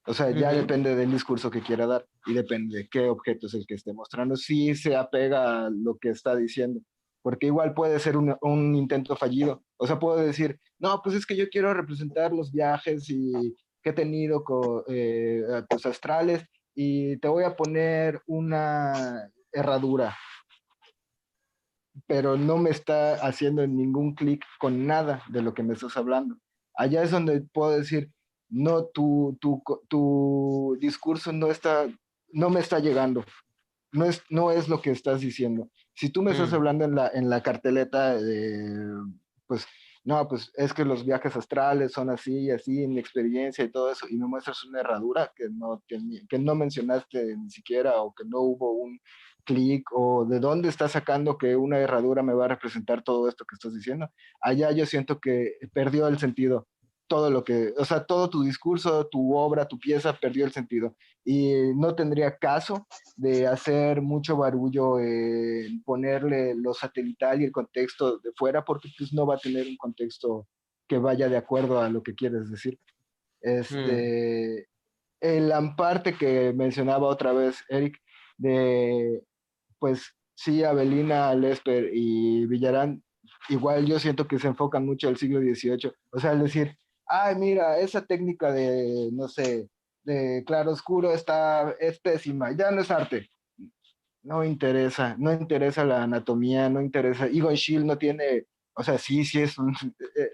O sea, ya ujú, depende del discurso que quiera dar y depende de qué objeto es el que esté mostrando. Si se apega a lo que está diciendo, porque igual puede ser un intento fallido. O sea, puedo decir, no, pues es que yo quiero representar los viajes que he tenido pues astrales y te voy a poner una herradura, pero no me está haciendo ningún clic con nada de lo que me estás hablando. Allá es donde puedo decir, no, tu discurso no me está llegando, no es lo que estás diciendo. Si tú me estás hmm, hablando en la carteleta, pues, no, pues es que los viajes astrales son así, así, en mi experiencia y todo eso, y me muestras una herradura que no mencionaste ni siquiera, o que no hubo un clic, o de dónde estás sacando que una herradura me va a representar todo esto que estás diciendo. Allá yo siento que perdió el sentido. O sea, todo tu discurso, tu obra, tu pieza perdió el sentido. Y no tendría caso de hacer mucho barullo, ponerle lo satelital y el contexto de fuera, porque pues no va a tener un contexto que vaya de acuerdo a lo que quieres decir. hmm. la parte que mencionaba otra vez Eric, de, pues sí, Avelina, Lesper y Villarán, igual yo siento que se enfocan mucho al siglo XVIII. O sea, al decir, ay, mira, esa técnica de, no sé, de claroscuro es pésima, ya no es arte. No interesa, no interesa la anatomía, no interesa. Egon Schiele no tiene, o sea, sí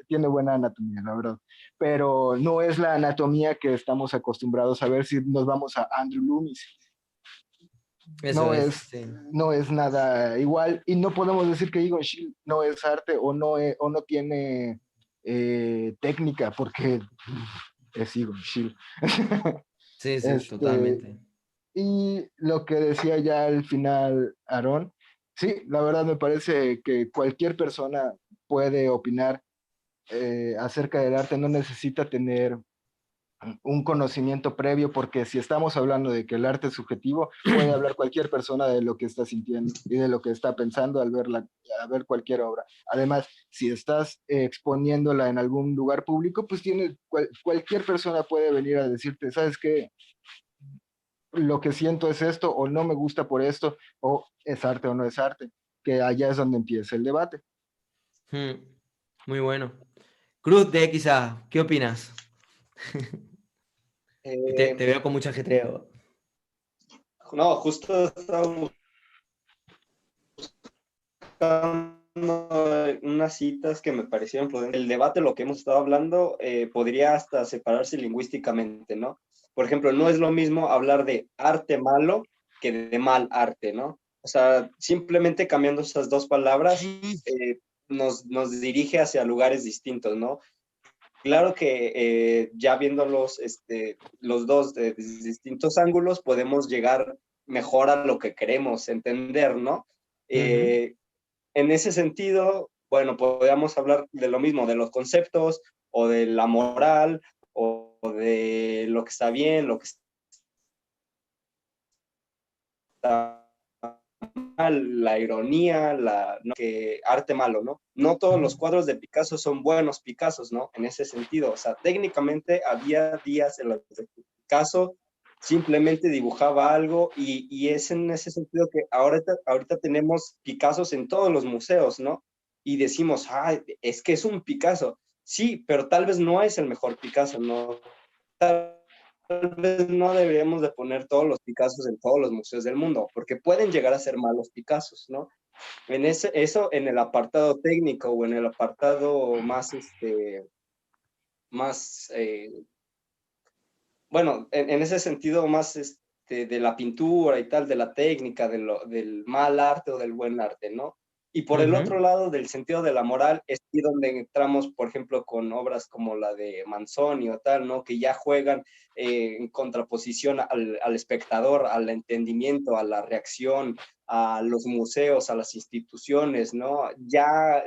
tiene buena anatomía, la verdad, pero no es la anatomía que estamos acostumbrados a ver si nos vamos a Andrew Loomis. Eso No es, es, sí. no es nada igual y no podemos decir que Egon Schiele no es arte o no tiene técnica porque es Egon Schiele. Sí, sí, Este, totalmente. y lo que decía ya al final Aarón, sí, la verdad me parece que cualquier persona puede opinar acerca del arte, no necesita tener un conocimiento previo, porque si estamos hablando de que el arte es subjetivo, puede hablar cualquier persona de lo que está sintiendo y de lo que está pensando al ver cualquier obra. Además, si estás exponiéndola en algún lugar público, pues cualquier persona puede venir a decirte, ¿sabes qué? Lo que siento es esto, o no me gusta por esto, o es arte o no es arte, que allá es donde empieza el debate. Muy bueno. Cruz de XA, ¿qué opinas? Te veo con mucho ajetreo. No, justo estábamos buscando unas citas que me parecieron prudentes. El debate, lo que hemos estado hablando, podría hasta separarse lingüísticamente, ¿no? Por ejemplo, no es lo mismo hablar de arte malo que de mal arte, ¿no? O sea, simplemente cambiando esas dos palabras nos dirige hacia lugares distintos, ¿no? Claro que ya viéndolos los dos de distintos ángulos podemos llegar mejor a lo que queremos entender, ¿no? En ese sentido, bueno, podríamos hablar de lo mismo, de los conceptos o de la moral o de lo que está bien, lo que está mal, la ironía, ¿no? Que arte malo, ¿no? No todos los cuadros de Picasso son buenos Picassos, ¿no? En ese sentido, o sea, técnicamente había días en los que Picasso simplemente dibujaba algo y es en ese sentido que ahorita tenemos Picassos en todos los museos, ¿no? Y decimos, es que es un Picasso. Sí, pero tal vez no es el mejor Picasso, ¿no? Tal vez no deberíamos de poner todos los Picassos en todos los museos del mundo, porque pueden llegar a ser malos Picassos, ¿no? Eso en el apartado técnico o en el apartado bueno, en ese sentido más de la pintura y tal, de la técnica, del mal arte o del buen arte, ¿no? Y por el otro lado, del sentido de la moral, es aquí donde entramos, por ejemplo, con obras como la de Manzoni o tal, ¿no? Que ya juegan en contraposición al espectador, al entendimiento, a la reacción, a los museos, a las instituciones, ¿no? Ya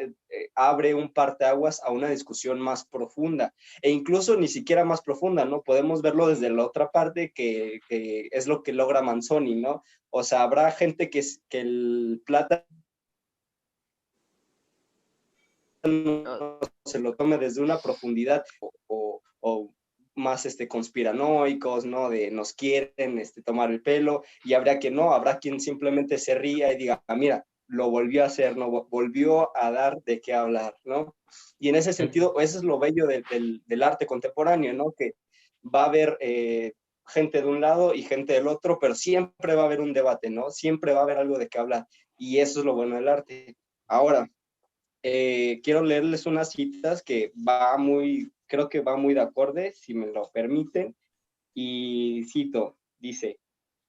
abre un parteaguas a una discusión más profunda e incluso ni siquiera más profunda, ¿no? Podemos verlo desde la otra parte que es lo que logra Manzoni, ¿no? O sea, habrá gente que el plata se lo tome desde una profundidad o más conspiranoicos, ¿no? De nos quieren tomar el pelo, y habrá quien simplemente se ría y diga, mira, lo volvió a hacer, ¿no? Volvió a dar de qué hablar, ¿no? Y en ese sentido, eso es lo bello del arte contemporáneo, ¿no? Que va a haber gente de un lado y gente del otro, pero siempre va a haber un debate, ¿no? Siempre va a haber algo de qué hablar, y eso es lo bueno del arte. Ahora, quiero leerles unas citas que creo que va muy de acorde, si me lo permiten, y cito, dice,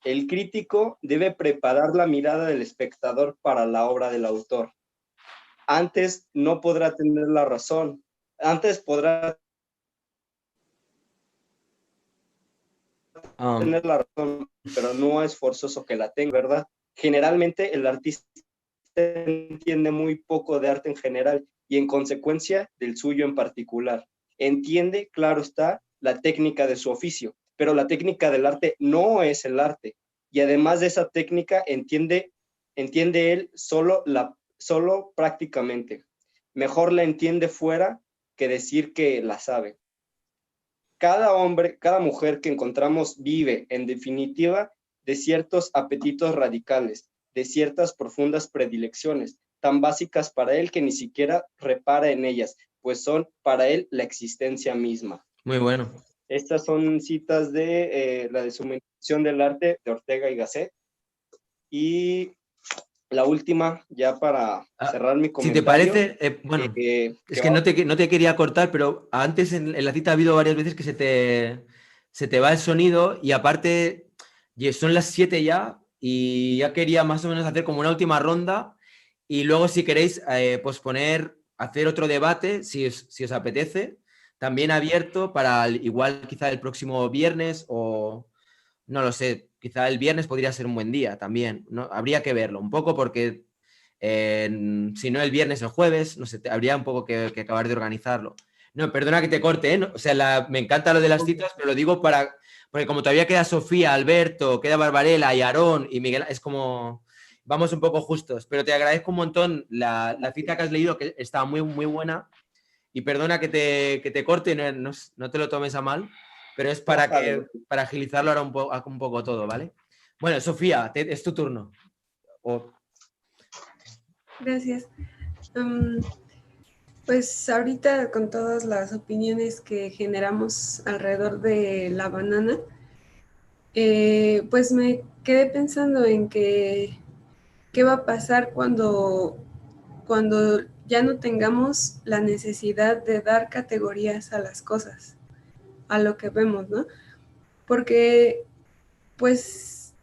el crítico debe preparar la mirada del espectador para la obra del autor. Antes no podrá tener la razón, antes podrá tener la razón, pero no es forzoso que la tenga, ¿verdad? Generalmente el artista entiende muy poco de arte en general y en consecuencia del suyo en particular. Entiende, claro está, la técnica de su oficio, pero la técnica del arte no es el arte. Y además de esa técnica, entiende él solo prácticamente. Mejor la entiende fuera que decir que la sabe. cada hombre, cada mujer que encontramos vive, en definitiva, de ciertos apetitos radicales, de ciertas profundas predilecciones, tan básicas para él que ni siquiera repara en ellas, pues son para él la existencia misma. Muy bueno. Estas son citas de la deshumanización del arte de Ortega y Gasset. Y la última, ya para cerrar mi comentario. Si te parece, bueno, es que no te quería cortar, pero antes en la cita ha habido varias veces que se te va el sonido y aparte son las 7 ya y ya quería más o menos hacer como una última ronda y luego si queréis posponer, hacer otro debate, si os apetece, también abierto para igual quizá el próximo viernes o no lo sé, quizá el viernes podría ser un buen día también, ¿no? Habría que verlo un poco porque si no el viernes o el jueves, no sé, habría un poco que acabar de organizarlo. No, perdona que te corte, ¿eh? O sea, me encanta lo de las citas, pero lo digo porque como todavía queda Sofía, Alberto, queda Barbarella y Aarón y Miguel, es como, vamos un poco justos, pero te agradezco un montón la cita que has leído, que está muy, muy buena, y perdona que te corte y no te lo tomes a mal, pero es para agilizarlo ahora un poco todo, ¿vale? Bueno, Sofía, es tu turno. Gracias. Pues ahorita con todas las opiniones que generamos alrededor de la banana, pues me quedé pensando en qué va a pasar cuando ya no tengamos la necesidad de dar categorías a las cosas, a lo que vemos, ¿no? Porque pues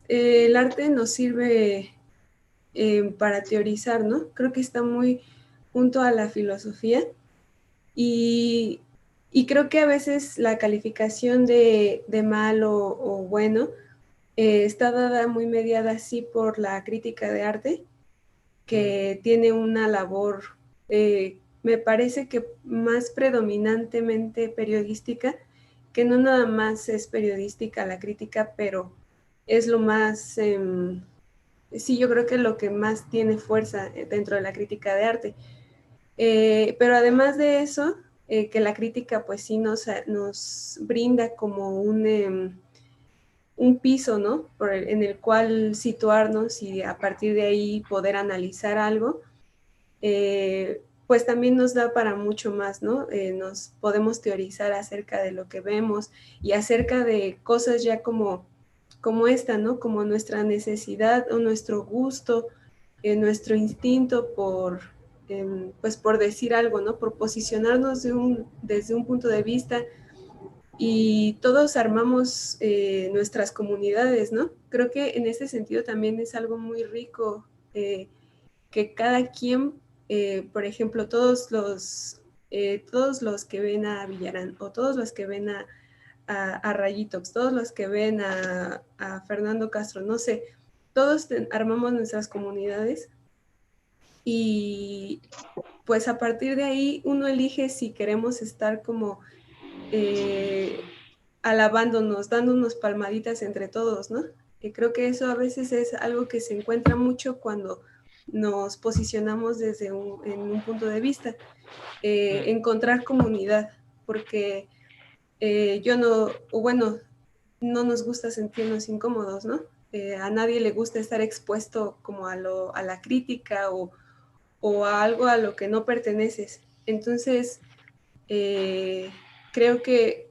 el arte nos sirve para teorizar, ¿no? Creo que está muy junto a la filosofía y creo que a veces la calificación de malo o bueno está dada muy mediada así por la crítica de arte, que tiene una labor, me parece que más predominantemente periodística, que no nada más es periodística la crítica, pero es lo más, sí, yo creo que lo que más tiene fuerza dentro de la crítica de arte. Pero además de eso, que la crítica pues sí nos brinda como un piso, ¿no? En el cual situarnos y a partir de ahí poder analizar algo, pues también nos da para mucho más, ¿no? Nos podemos teorizar acerca de lo que vemos y acerca de cosas ya como esta, ¿no? Como nuestra necesidad o nuestro gusto, nuestro instinto pues por decir algo, ¿no? Por posicionarnos desde un punto de vista, y todos armamos nuestras comunidades, ¿no? Creo que en ese sentido también es algo muy rico, que cada quien, por ejemplo, todos los que ven a Villarán, o todos los que ven a Rayitox, todos los que ven a Fernando Castro, no sé, todos armamos nuestras comunidades y pues a partir de ahí uno elige si queremos estar como alabándonos, dándonos palmaditas entre todos, ¿no? Creo que eso a veces es algo que se encuentra mucho cuando nos posicionamos en un punto de vista, encontrar comunidad, porque no nos gusta sentirnos incómodos, ¿no? A nadie le gusta estar expuesto como a la crítica o a algo a lo que no perteneces. Entonces, creo que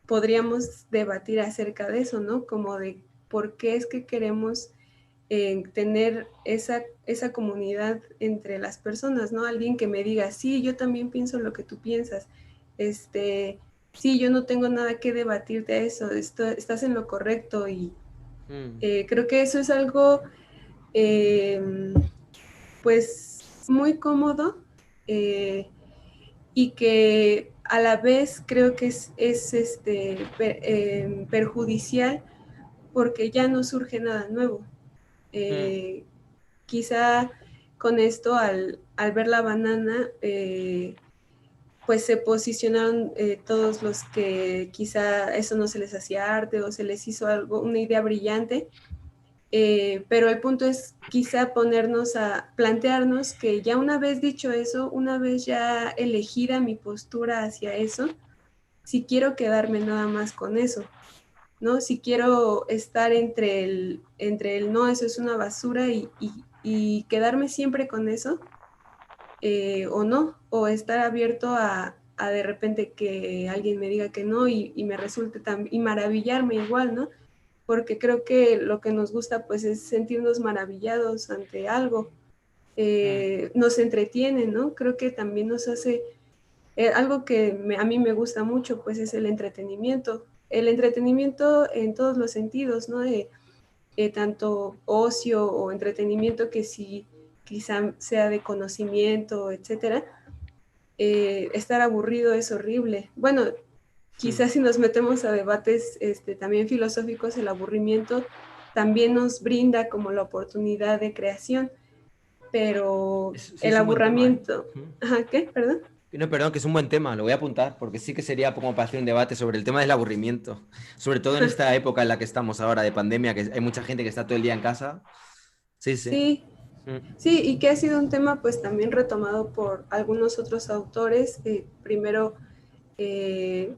podríamos debatir acerca de eso, ¿no? Como de por qué es que queremos tener esa comunidad entre las personas, ¿no? Alguien que me diga, sí, yo también pienso lo que tú piensas, sí, yo no tengo nada que debatirte a eso, estás en lo correcto y creo que eso es algo pues muy cómodo y que a la vez creo que es perjudicial porque ya no surge nada nuevo. Quizá con esto al ver la banana pues se posicionaron todos los que quizá eso no se les hacía arte o se les hizo una idea brillante, pero el punto es quizá ponernos a plantearnos que ya una vez dicho eso, una vez ya elegida mi postura hacia eso, si quiero quedarme nada más con eso, ¿no? Si quiero estar entre el no, eso es una basura y quedarme siempre con eso, o no, o estar abierto a de repente que alguien me diga que no y me resulte y maravillarme igual, ¿no? Porque creo que lo que nos gusta pues es sentirnos maravillados ante algo, nos entretiene, ¿no? Creo que también nos hace, algo que a mí me gusta mucho pues es el entretenimiento en todos los sentidos, ¿no? Tanto ocio o entretenimiento que sí quizá sea de conocimiento, etcétera. Estar aburrido es horrible. Bueno, quizás si nos metemos a debates también filosóficos, el aburrimiento también nos brinda como la oportunidad de creación, pero el aburrimiento... Ajá, ¿qué? ¿Perdón? No, perdón, que es un buen tema, lo voy a apuntar, porque sí que sería como para hacer un debate sobre el tema del aburrimiento, sobre todo en esta época en la que estamos ahora de pandemia, que hay mucha gente que está todo el día en casa. Sí, sí. Sí, sí, y que ha sido un tema pues también retomado por algunos otros autores. Primero, me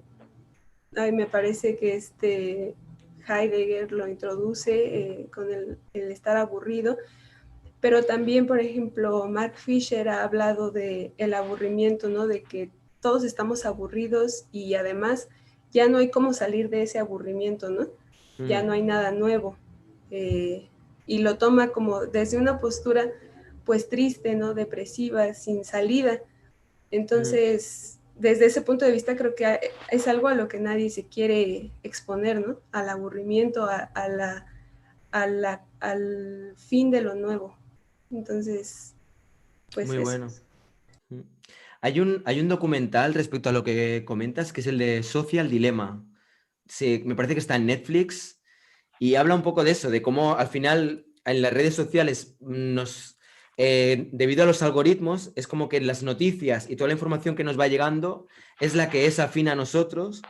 parece que Heidegger lo introduce con el estar aburrido, pero también, por ejemplo, Mark Fisher ha hablado de el aburrimiento, ¿no? De que todos estamos aburridos y además ya no hay cómo salir de ese aburrimiento, ¿no? Ya no hay nada nuevo. Y lo toma como desde una postura pues triste, ¿no? Depresiva, sin salida. Entonces, desde ese punto de vista creo que es algo a lo que nadie se quiere exponer, ¿no? Al aburrimiento, al fin de lo nuevo. Entonces, pues muy eso. bueno. Hay un documental respecto a lo que comentas, que es el de Social Dilemma. Sí, me parece que está en Netflix y habla un poco de eso, de cómo al final en las redes sociales debido a los algoritmos, es como que las noticias y toda la información que nos va llegando es la que es afín a nosotros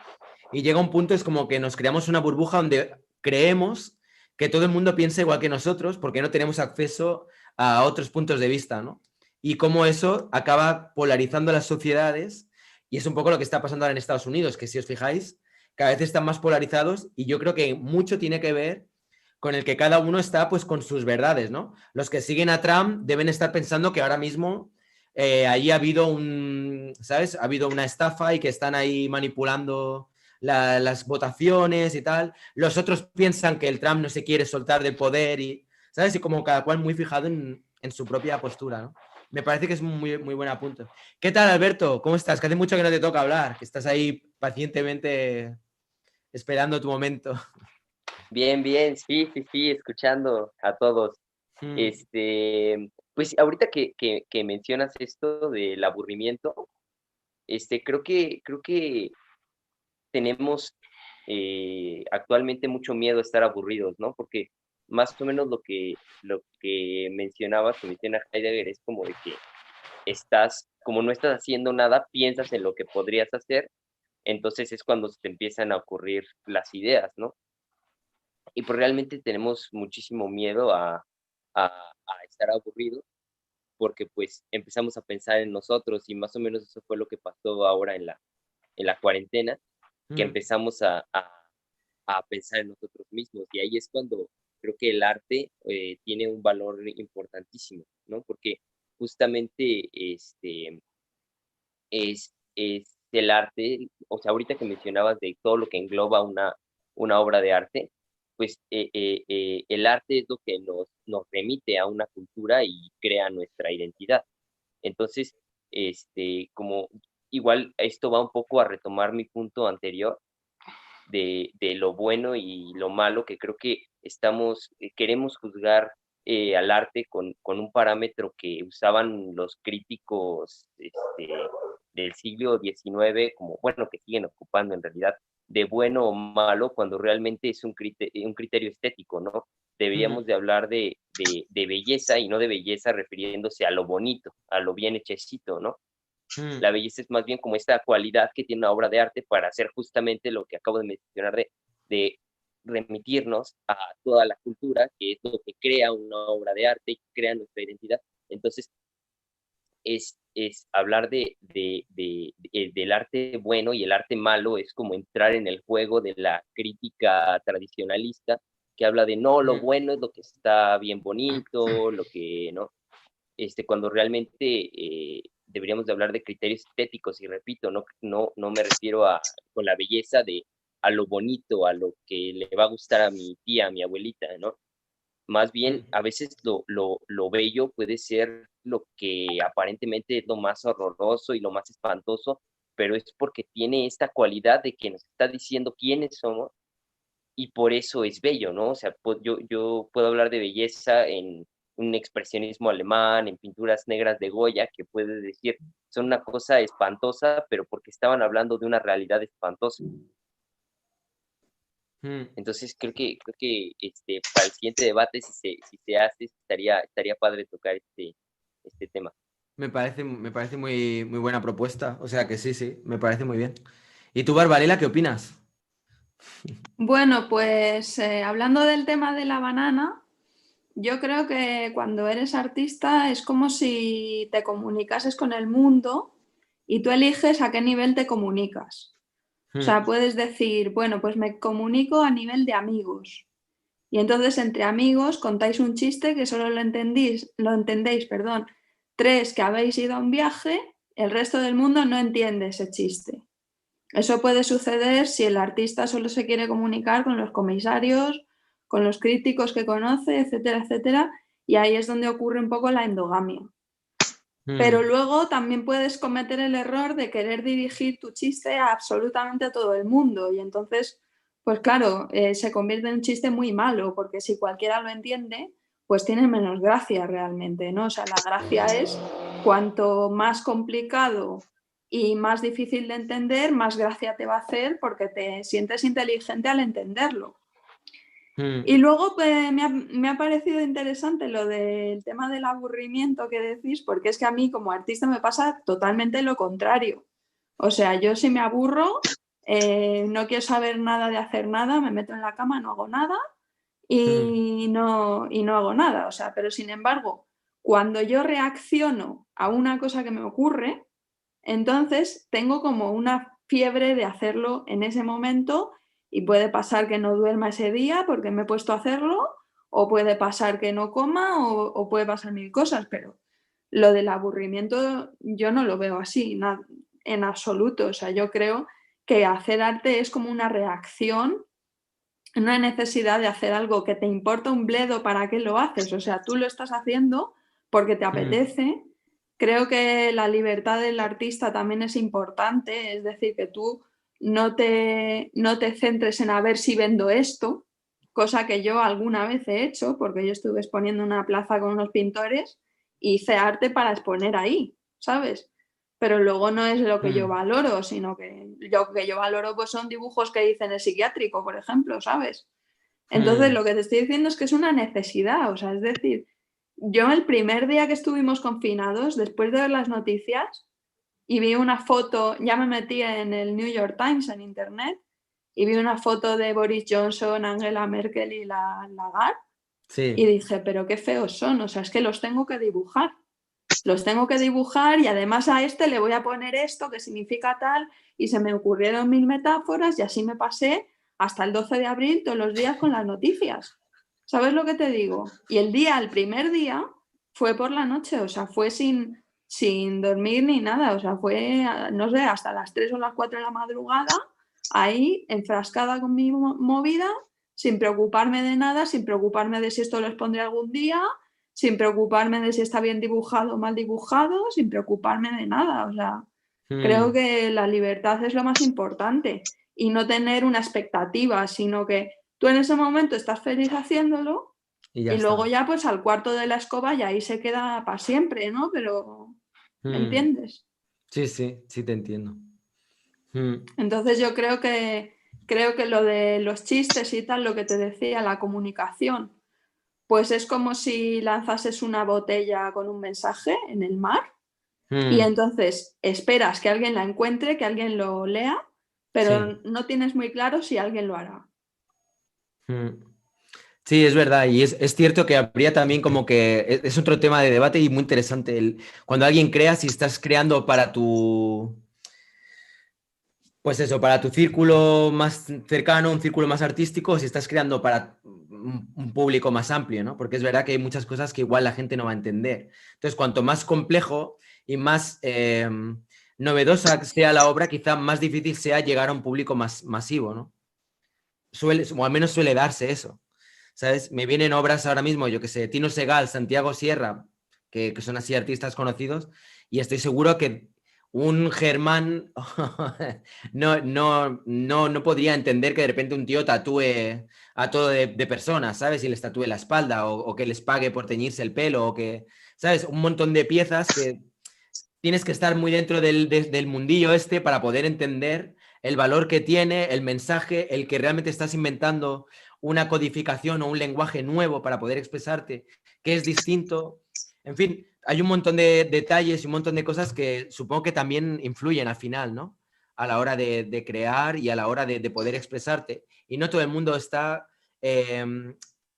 y llega un punto, es como que nos creamos una burbuja donde creemos que todo el mundo piensa igual que nosotros porque no tenemos acceso a otros puntos de vista, ¿no? Y cómo eso acaba polarizando las sociedades y es un poco lo que está pasando ahora en Estados Unidos, que si os fijáis, cada vez están más polarizados y yo creo que mucho tiene que ver con el que cada uno está pues con sus verdades, ¿no? Los que siguen a Trump deben estar pensando que ahora mismo ahí ha habido ¿sabes? Ha habido una estafa y que están ahí manipulando las votaciones y tal. Los otros piensan que el Trump no se quiere soltar del poder y, ¿sabes? Y como cada cual muy fijado en su propia postura, ¿no? Me parece que es muy, muy buen apunte. ¿Qué tal, Alberto? ¿Cómo estás? Que hace mucho que no te toca hablar, que estás ahí pacientemente esperando tu momento. Bien, bien, sí, escuchando a todos. Pues ahorita que mencionas esto del aburrimiento, creo que tenemos actualmente mucho miedo a estar aburridos, ¿no? Porque más o menos lo que mencionabas, que menciona Heidegger, es como de que como no estás haciendo nada, piensas en lo que podrías hacer, entonces es cuando se te empiezan a ocurrir las ideas, ¿no? Y pues realmente tenemos muchísimo miedo a estar aburridos, porque pues empezamos a pensar en nosotros y más o menos eso fue lo que pasó ahora en la cuarentena, que empezamos a pensar en nosotros mismos y ahí es cuando creo que el arte tiene un valor importantísimo, ¿no? Porque justamente es el arte, o sea, ahorita que mencionabas de todo lo que engloba una obra de arte, pues el arte es lo que nos remite a una cultura y crea nuestra identidad. Entonces, como igual esto va un poco a retomar mi punto anterior de lo bueno y lo malo, que creo que queremos juzgar al arte con un parámetro que usaban los críticos del siglo XIX, como, bueno, que siguen ocupando en realidad, de bueno o malo, cuando realmente es un criterio estético, ¿no? Deberíamos de hablar de belleza y no de belleza refiriéndose a lo bonito, a lo bien hechecito, ¿no? La belleza es más bien como esta cualidad que tiene una obra de arte para hacer justamente lo que acabo de mencionar, de remitirnos a toda la cultura, que es lo que crea una obra de arte y crea nuestra identidad. Entonces, es hablar del arte bueno y el arte malo, es como entrar en el juego de la crítica tradicionalista, que habla de no, lo bueno es lo que está bien bonito, lo que no, cuando realmente deberíamos de hablar de criterios estéticos, y repito, no me refiero con la belleza a lo bonito, a lo que le va a gustar a mi tía, a mi abuelita, ¿no? Más bien, a veces lo bello puede ser lo que aparentemente es lo más horroroso y lo más espantoso, pero es porque tiene esta cualidad de que nos está diciendo quiénes somos, y por eso es bello, ¿no? O sea, yo puedo hablar de belleza en un expresionismo alemán, en pinturas negras de Goya, que puede decir, son una cosa espantosa, pero porque estaban hablando de una realidad espantosa. Entonces creo que para el siguiente debate, si se hace, estaría padre tocar este tema. Me parece muy, muy buena propuesta. O sea que sí, me parece muy bien. ¿Y tú, Barbarella, qué opinas? Bueno, pues hablando del tema de la banana, yo creo que cuando eres artista es como si te comunicases con el mundo y tú eliges a qué nivel te comunicas. O sea, puedes decir, bueno, pues me comunico a nivel de amigos. Y entonces entre amigos contáis un chiste que solo lo entendéis, 3 que habéis ido a un viaje, el resto del mundo no entiende ese chiste. Eso puede suceder si el artista solo se quiere comunicar con los comisarios, con los críticos que conoce, etcétera, etcétera, y ahí es donde ocurre un poco la endogamia. Pero luego también puedes cometer el error de querer dirigir tu chiste a absolutamente todo el mundo, y entonces, pues claro, se convierte en un chiste muy malo, porque si cualquiera lo entiende, pues tiene menos gracia realmente, ¿no? O sea, la gracia es cuanto más complicado y más difícil de entender, más gracia te va a hacer porque te sientes inteligente al entenderlo. Y luego pues, me ha parecido interesante lo del tema del aburrimiento que decís, porque es que a mí como artista me pasa totalmente lo contrario. O sea, yo si me aburro, no quiero saber nada de hacer nada, me meto en la cama, no hago nada y no hago nada. O sea, pero sin embargo, cuando yo reacciono a una cosa que me ocurre, entonces tengo como una fiebre de hacerlo en ese momento, y puede pasar que no duerma ese día porque me he puesto a hacerlo, o puede pasar que no coma, o puede pasar mil cosas, pero lo del aburrimiento yo no lo veo así en absoluto. O sea, yo creo que hacer arte es como una reacción, una necesidad de hacer algo que te importa un bledo para qué lo haces. O sea, tú lo estás haciendo porque te apetece. Creo que la libertad del artista también es importante, es decir, que tú no te centres en a ver si vendo esto, cosa que yo alguna vez he hecho, porque yo estuve exponiendo en una plaza con unos pintores y hice arte para exponer ahí, ¿sabes? Pero luego no es lo que yo valoro, sino que lo que yo valoro pues son dibujos que hice en el psiquiátrico, por ejemplo, ¿sabes? Entonces lo que te estoy diciendo es que es una necesidad, o sea, es decir, yo el primer día que estuvimos confinados, después de ver las noticias, y vi una foto, ya me metí en el New York Times en internet, y vi una foto de Boris Johnson, Angela Merkel y la Lagarde, y dije, pero qué feos son, o sea, es que los tengo que dibujar. Los tengo que dibujar y además a este le voy a poner esto que significa tal, y se me ocurrieron 1000 metáforas y así me pasé hasta el 12 de abril todos los días con las noticias. ¿Sabes lo que te digo? Y el primer día fue por la noche, o sea, fue sin dormir ni nada, o sea, fue, no sé, hasta las 3 o las 4 de la madrugada, ahí enfrascada con mi movida, sin preocuparme de nada, sin preocuparme de si esto lo expondré algún día, sin preocuparme de si está bien dibujado o mal dibujado, sin preocuparme de nada. O sea, creo que la libertad es lo más importante, y no tener una expectativa, sino que tú en ese momento estás feliz haciéndolo y luego ya pues al cuarto de la escoba y ahí se queda para siempre, ¿no? Pero, ¿me entiendes? Sí, te entiendo. Entonces yo creo que lo de los chistes y tal, lo que te decía, la comunicación, pues es como si lanzases una botella con un mensaje en el mar y entonces esperas que alguien la encuentre, que alguien lo lea, pero no tienes muy claro si alguien lo hará. Sí, es verdad, y es cierto que habría también como que es otro tema de debate y muy interesante. Cuando alguien crea, si estás creando para tu, pues eso, para tu círculo más cercano, un círculo más artístico, o si estás creando para un público más amplio, ¿no? Porque es verdad que hay muchas cosas que igual la gente no va a entender. Entonces, cuanto más complejo y más novedosa sea la obra, quizá más difícil sea llegar a un público más masivo, ¿no? O al menos suele darse eso. ¿Sabes? Me vienen obras ahora mismo, yo que sé, Tino Segal, Santiago Sierra, que son así artistas conocidos, y estoy seguro que un Germán no podría entender que de repente un tío tatúe a todo de personas, ¿sabes? Y les tatúe la espalda, o que les pague por teñirse el pelo, o que, ¿sabes? Un montón de piezas que tienes que estar muy dentro del mundillo este para poder entender el valor que tiene, el mensaje, el que realmente estás inventando una codificación o un lenguaje nuevo para poder expresarte, que es distinto. En fin, hay un montón de detalles y un montón de cosas que supongo que también influyen al final, ¿no? A la hora de crear y a la hora de poder expresarte. Y no todo el mundo está,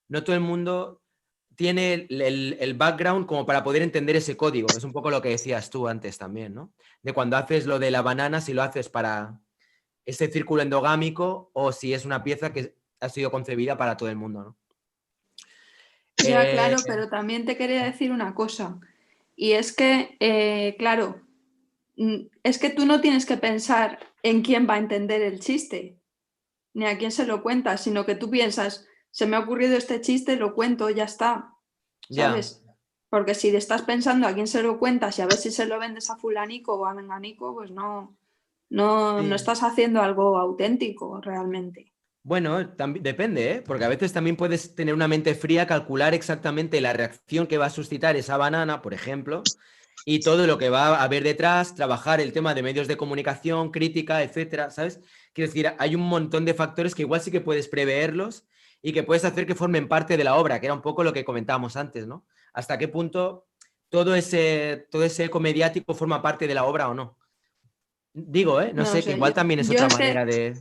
no todo el mundo tiene el background como para poder entender ese código. Es un poco lo que decías tú antes también, ¿no? De cuando haces lo de la banana, si lo haces para ese círculo endogámico o si es una pieza que ha sido concebida para todo el mundo, ¿no? Ya, claro, pero también te quería decir una cosa. Y es que, claro, es que tú no tienes que pensar en quién va a entender el chiste, ni a quién se lo cuentas, sino que tú piensas, se me ha ocurrido este chiste, lo cuento, ya está, ¿sabes? Ya. Porque si estás pensando a quién se lo cuentas y a ver si se lo vendes a fulanico o a menganico, pues no Sí. estás haciendo algo auténtico realmente. Bueno, depende, ¿eh? Porque a veces también puedes tener una mente fría, calcular exactamente la reacción que va a suscitar esa banana, por ejemplo, y todo lo que va a haber detrás, trabajar el tema de medios de comunicación, crítica, etcétera, ¿sabes? Quiero decir, hay un montón de factores que igual sí que puedes preverlos y que puedes hacer que formen parte de la obra, que era un poco lo que comentábamos antes, ¿no? Hasta qué punto todo ese eco mediático forma parte de la obra o no. Digo, no No sé, que sé, igual también es yo otra es que, manera de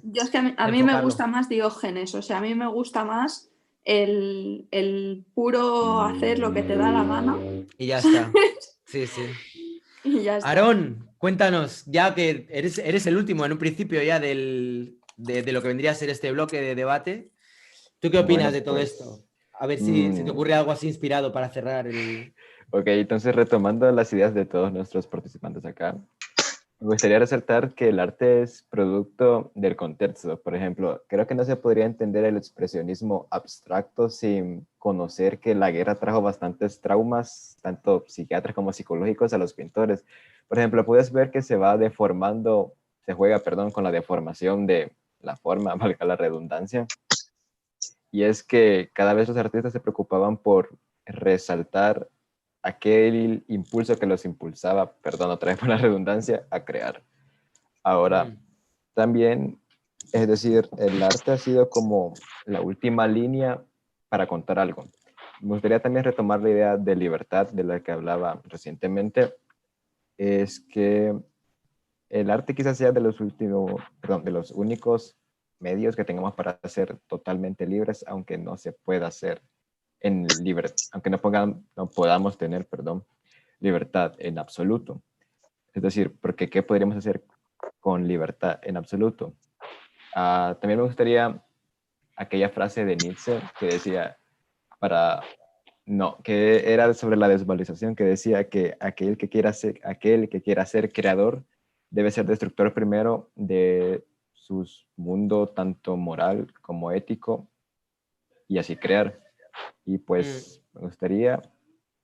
a mí me enfocarlo. gusta más Diógenes, o sea, a mí me gusta más el puro hacer lo que te da la gana. Y ya está. Sí, sí. Y ya está. Aarón, cuéntanos, ya que eres el último en un principio ya de lo que vendría a ser este bloque de debate. ¿Tú qué opinas Bueno, de todo esto? pues, A ver si se te ocurre algo así inspirado para cerrar el... ok, entonces retomando las ideas de todos nuestros participantes acá, me gustaría resaltar que el arte es producto del contexto. Por ejemplo, creo que no se podría entender el expresionismo abstracto sin conocer que la guerra trajo bastantes traumas, tanto psiquiátricos como psicológicos, a los pintores. Por ejemplo, puedes ver que se va deformando, se juega, perdón, con la deformación de la forma, valga la redundancia. Y es que cada vez los artistas se preocupaban por resaltar aquel impulso que los impulsaba, perdón, otra vez por la redundancia, a crear. Ahora, también, es decir, el arte ha sido como la última línea para contar algo. Me gustaría también retomar la idea de libertad de la que hablaba recientemente. Es que el arte quizás sea de los últimos, perdón, de los únicos medios que tengamos para ser totalmente libres, aunque no se pueda hacer en libertad, aunque no podamos tener, perdón, libertad en absoluto. Es decir, porque ¿qué podríamos hacer con libertad en absoluto? También me gustaría aquella frase de Nietzsche que decía, que era sobre la desvalorización, que decía que aquel que quiera ser creador debe ser destructor primero de su mundo, tanto moral como ético, y así crear. Y pues me gustaría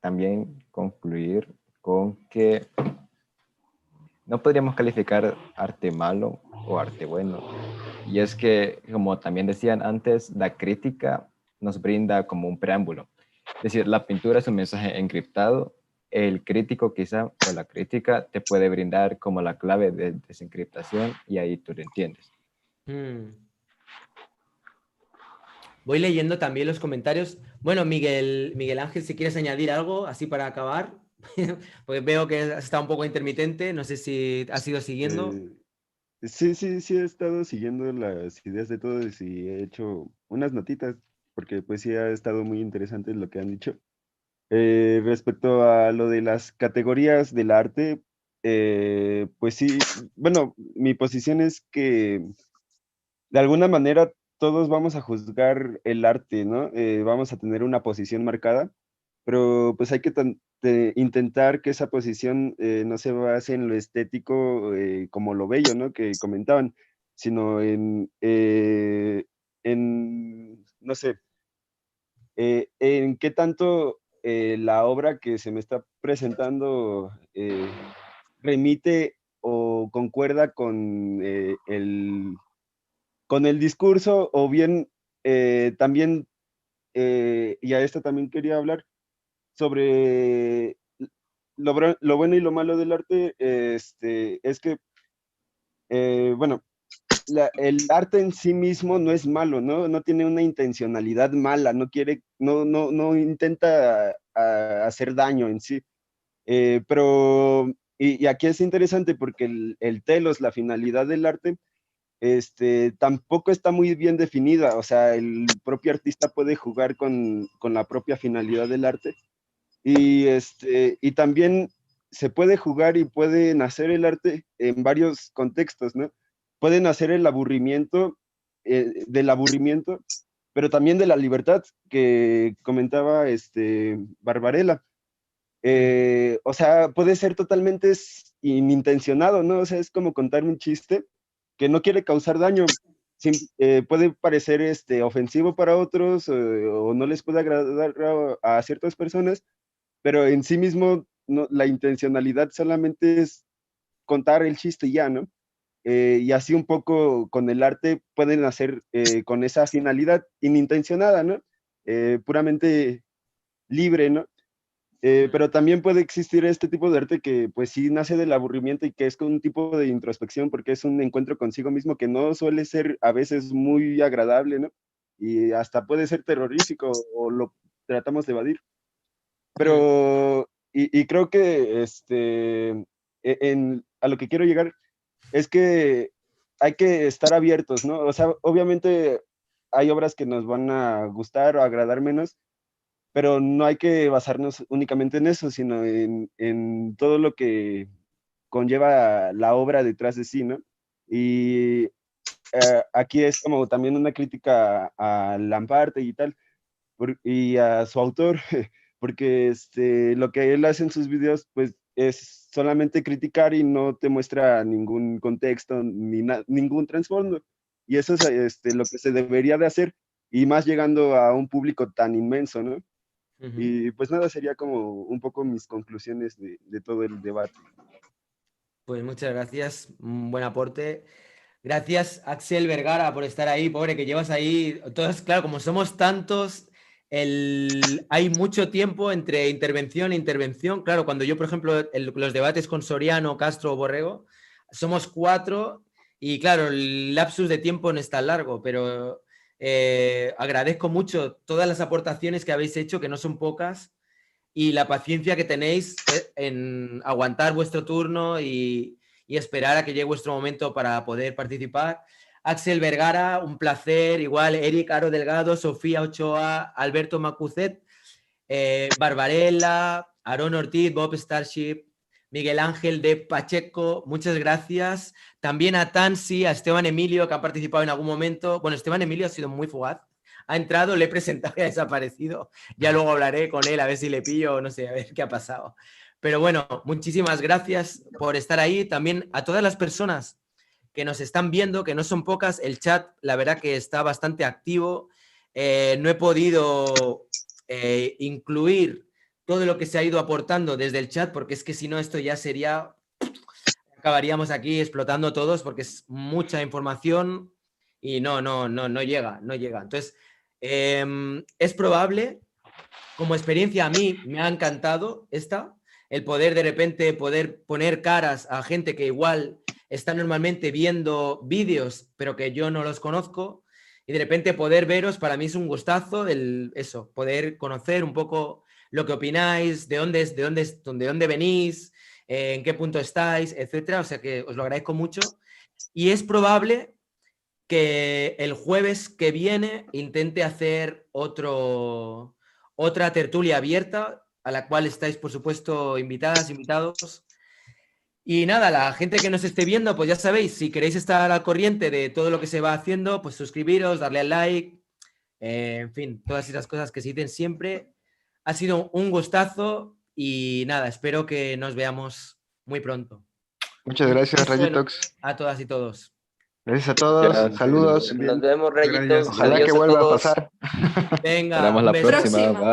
también concluir con que no podríamos calificar arte malo o arte bueno. Y es que, como también decían antes, la crítica nos brinda como un preámbulo. Es decir, la pintura es un mensaje encriptado. El crítico quizá, o la crítica, te puede brindar como la clave de desencriptación y ahí tú lo entiendes. Voy leyendo también los comentarios. Bueno, Miguel Ángel, si quieres añadir algo así para acabar, porque veo que has estado un poco intermitente, no sé si has ido siguiendo. Sí, he estado siguiendo las ideas de todos y he hecho unas notitas. porque pues sí ha estado muy interesante lo que han dicho. Respecto a lo de las categorías del arte, pues sí, bueno, mi posición es que de alguna manera todos vamos a juzgar el arte, ¿no? Vamos a tener una posición marcada, pero pues hay que intentar que esa posición no se base en lo estético como lo bello, ¿no? Que comentaban, sino no sé, en qué tanto la obra que se me está presentando remite o concuerda con el discurso, o bien también, y a esto también quería hablar, sobre lo bueno y lo malo del arte, es que, bueno, el arte en sí mismo no es malo, ¿no? No tiene una intencionalidad mala, no intenta hacer daño en sí. Pero, y aquí es interesante porque el telos, la finalidad del arte, tampoco está muy bien definida. O sea, el propio artista puede jugar con la propia finalidad del arte. Y también se puede jugar y puede nacer el arte en varios contextos, ¿no? Puede nacer el aburrimiento, del aburrimiento, pero también de la libertad que comentaba Barbarella. O sea, puede ser totalmente inintencionado, ¿no? O sea, es como contar un chiste que no quiere causar daño. Puede parecer ofensivo para otros, o no les puede agradar a ciertas personas, pero en sí mismo la intencionalidad solamente es contar el chiste y ya, ¿no? Y así un poco con el arte pueden hacer con esa finalidad inintencionada, ¿no? Puramente libre, ¿no? Pero también puede existir este tipo de arte que pues sí nace del aburrimiento y que es con un tipo de introspección porque es un encuentro consigo mismo que no suele ser a veces muy agradable, ¿no? Y hasta puede ser terrorífico o lo tratamos de evadir. Pero, y creo que a lo que quiero llegar es que hay que estar abiertos, ¿no? O sea, obviamente hay obras que nos van a gustar o agradar menos, pero no hay que basarnos únicamente en eso, sino en todo lo que conlleva la obra detrás de sí, ¿no? Y aquí es como también una crítica a Lamparte y tal, y a su autor, porque lo que él hace en sus videos, pues es solamente criticar y no te muestra ningún contexto ni ningún trasfondo. Y eso es lo que se debería de hacer, y más llegando a un público tan inmenso, ¿no? Y pues nada, sería como un poco mis conclusiones de todo el debate. Pues muchas gracias, un buen aporte. Gracias, Axel Vergara, por estar ahí, pobre, que llevas ahí. Todos, claro, como somos tantos, hay mucho tiempo entre intervención e intervención. Claro, cuando yo, por ejemplo, los debates con Soriano, Castro o Borrego, somos 4 y claro, el lapsus de tiempo no es tan largo, pero agradezco mucho todas las aportaciones que habéis hecho, que no son pocas, y la paciencia que tenéis en aguantar vuestro turno y esperar a que llegue vuestro momento para poder participar. Axel Vergara, un placer, igual Eric Aro Delgado, Sofía Ochoa, Alberto Macucet, Barbarella, Aaron Ortiz, Bob Starship, Miguel Ángel de Pacheco, muchas gracias. También a Tansi, a Esteban Emilio, que ha participado en algún momento. Bueno, Esteban Emilio ha sido muy fugaz. Ha entrado, le he presentado y ha desaparecido. Ya luego hablaré con él a ver si le pillo o no sé, a ver qué ha pasado. Pero bueno, muchísimas gracias por estar ahí. También a todas las personas que nos están viendo, que no son pocas. El chat, la verdad que está bastante activo. No he podido incluir todo lo que se ha ido aportando desde el chat, porque es que si no esto ya sería... Acabaríamos aquí explotando todos porque es mucha información y no llega. Entonces, es probable, como experiencia a mí me ha encantado el poder de repente poder poner caras a gente que igual está normalmente viendo vídeos, pero que yo no los conozco, y de repente poder veros, para mí es un gustazo poder conocer un poco lo que opináis, de dónde venís, en qué punto estáis, etcétera. O sea que os lo agradezco mucho. Y es probable que el jueves que viene intente hacer otra tertulia abierta, a la cual estáis, por supuesto, invitadas, invitados. Y nada, la gente que nos esté viendo, pues ya sabéis, si queréis estar al corriente de todo lo que se va haciendo, pues suscribiros, darle al like, en fin, todas esas cosas que se dicen siempre. Ha sido un gustazo y nada, espero que nos veamos muy pronto. Muchas gracias, Bueno, Rayitox. a todas y todos. Gracias a todos. Gracias. Saludos. Nos vemos, Rayitos. Ojalá Adiós que a vuelva a todos. pasar. Venga, Esperamos un la beso. próxima. Próxima. Bye.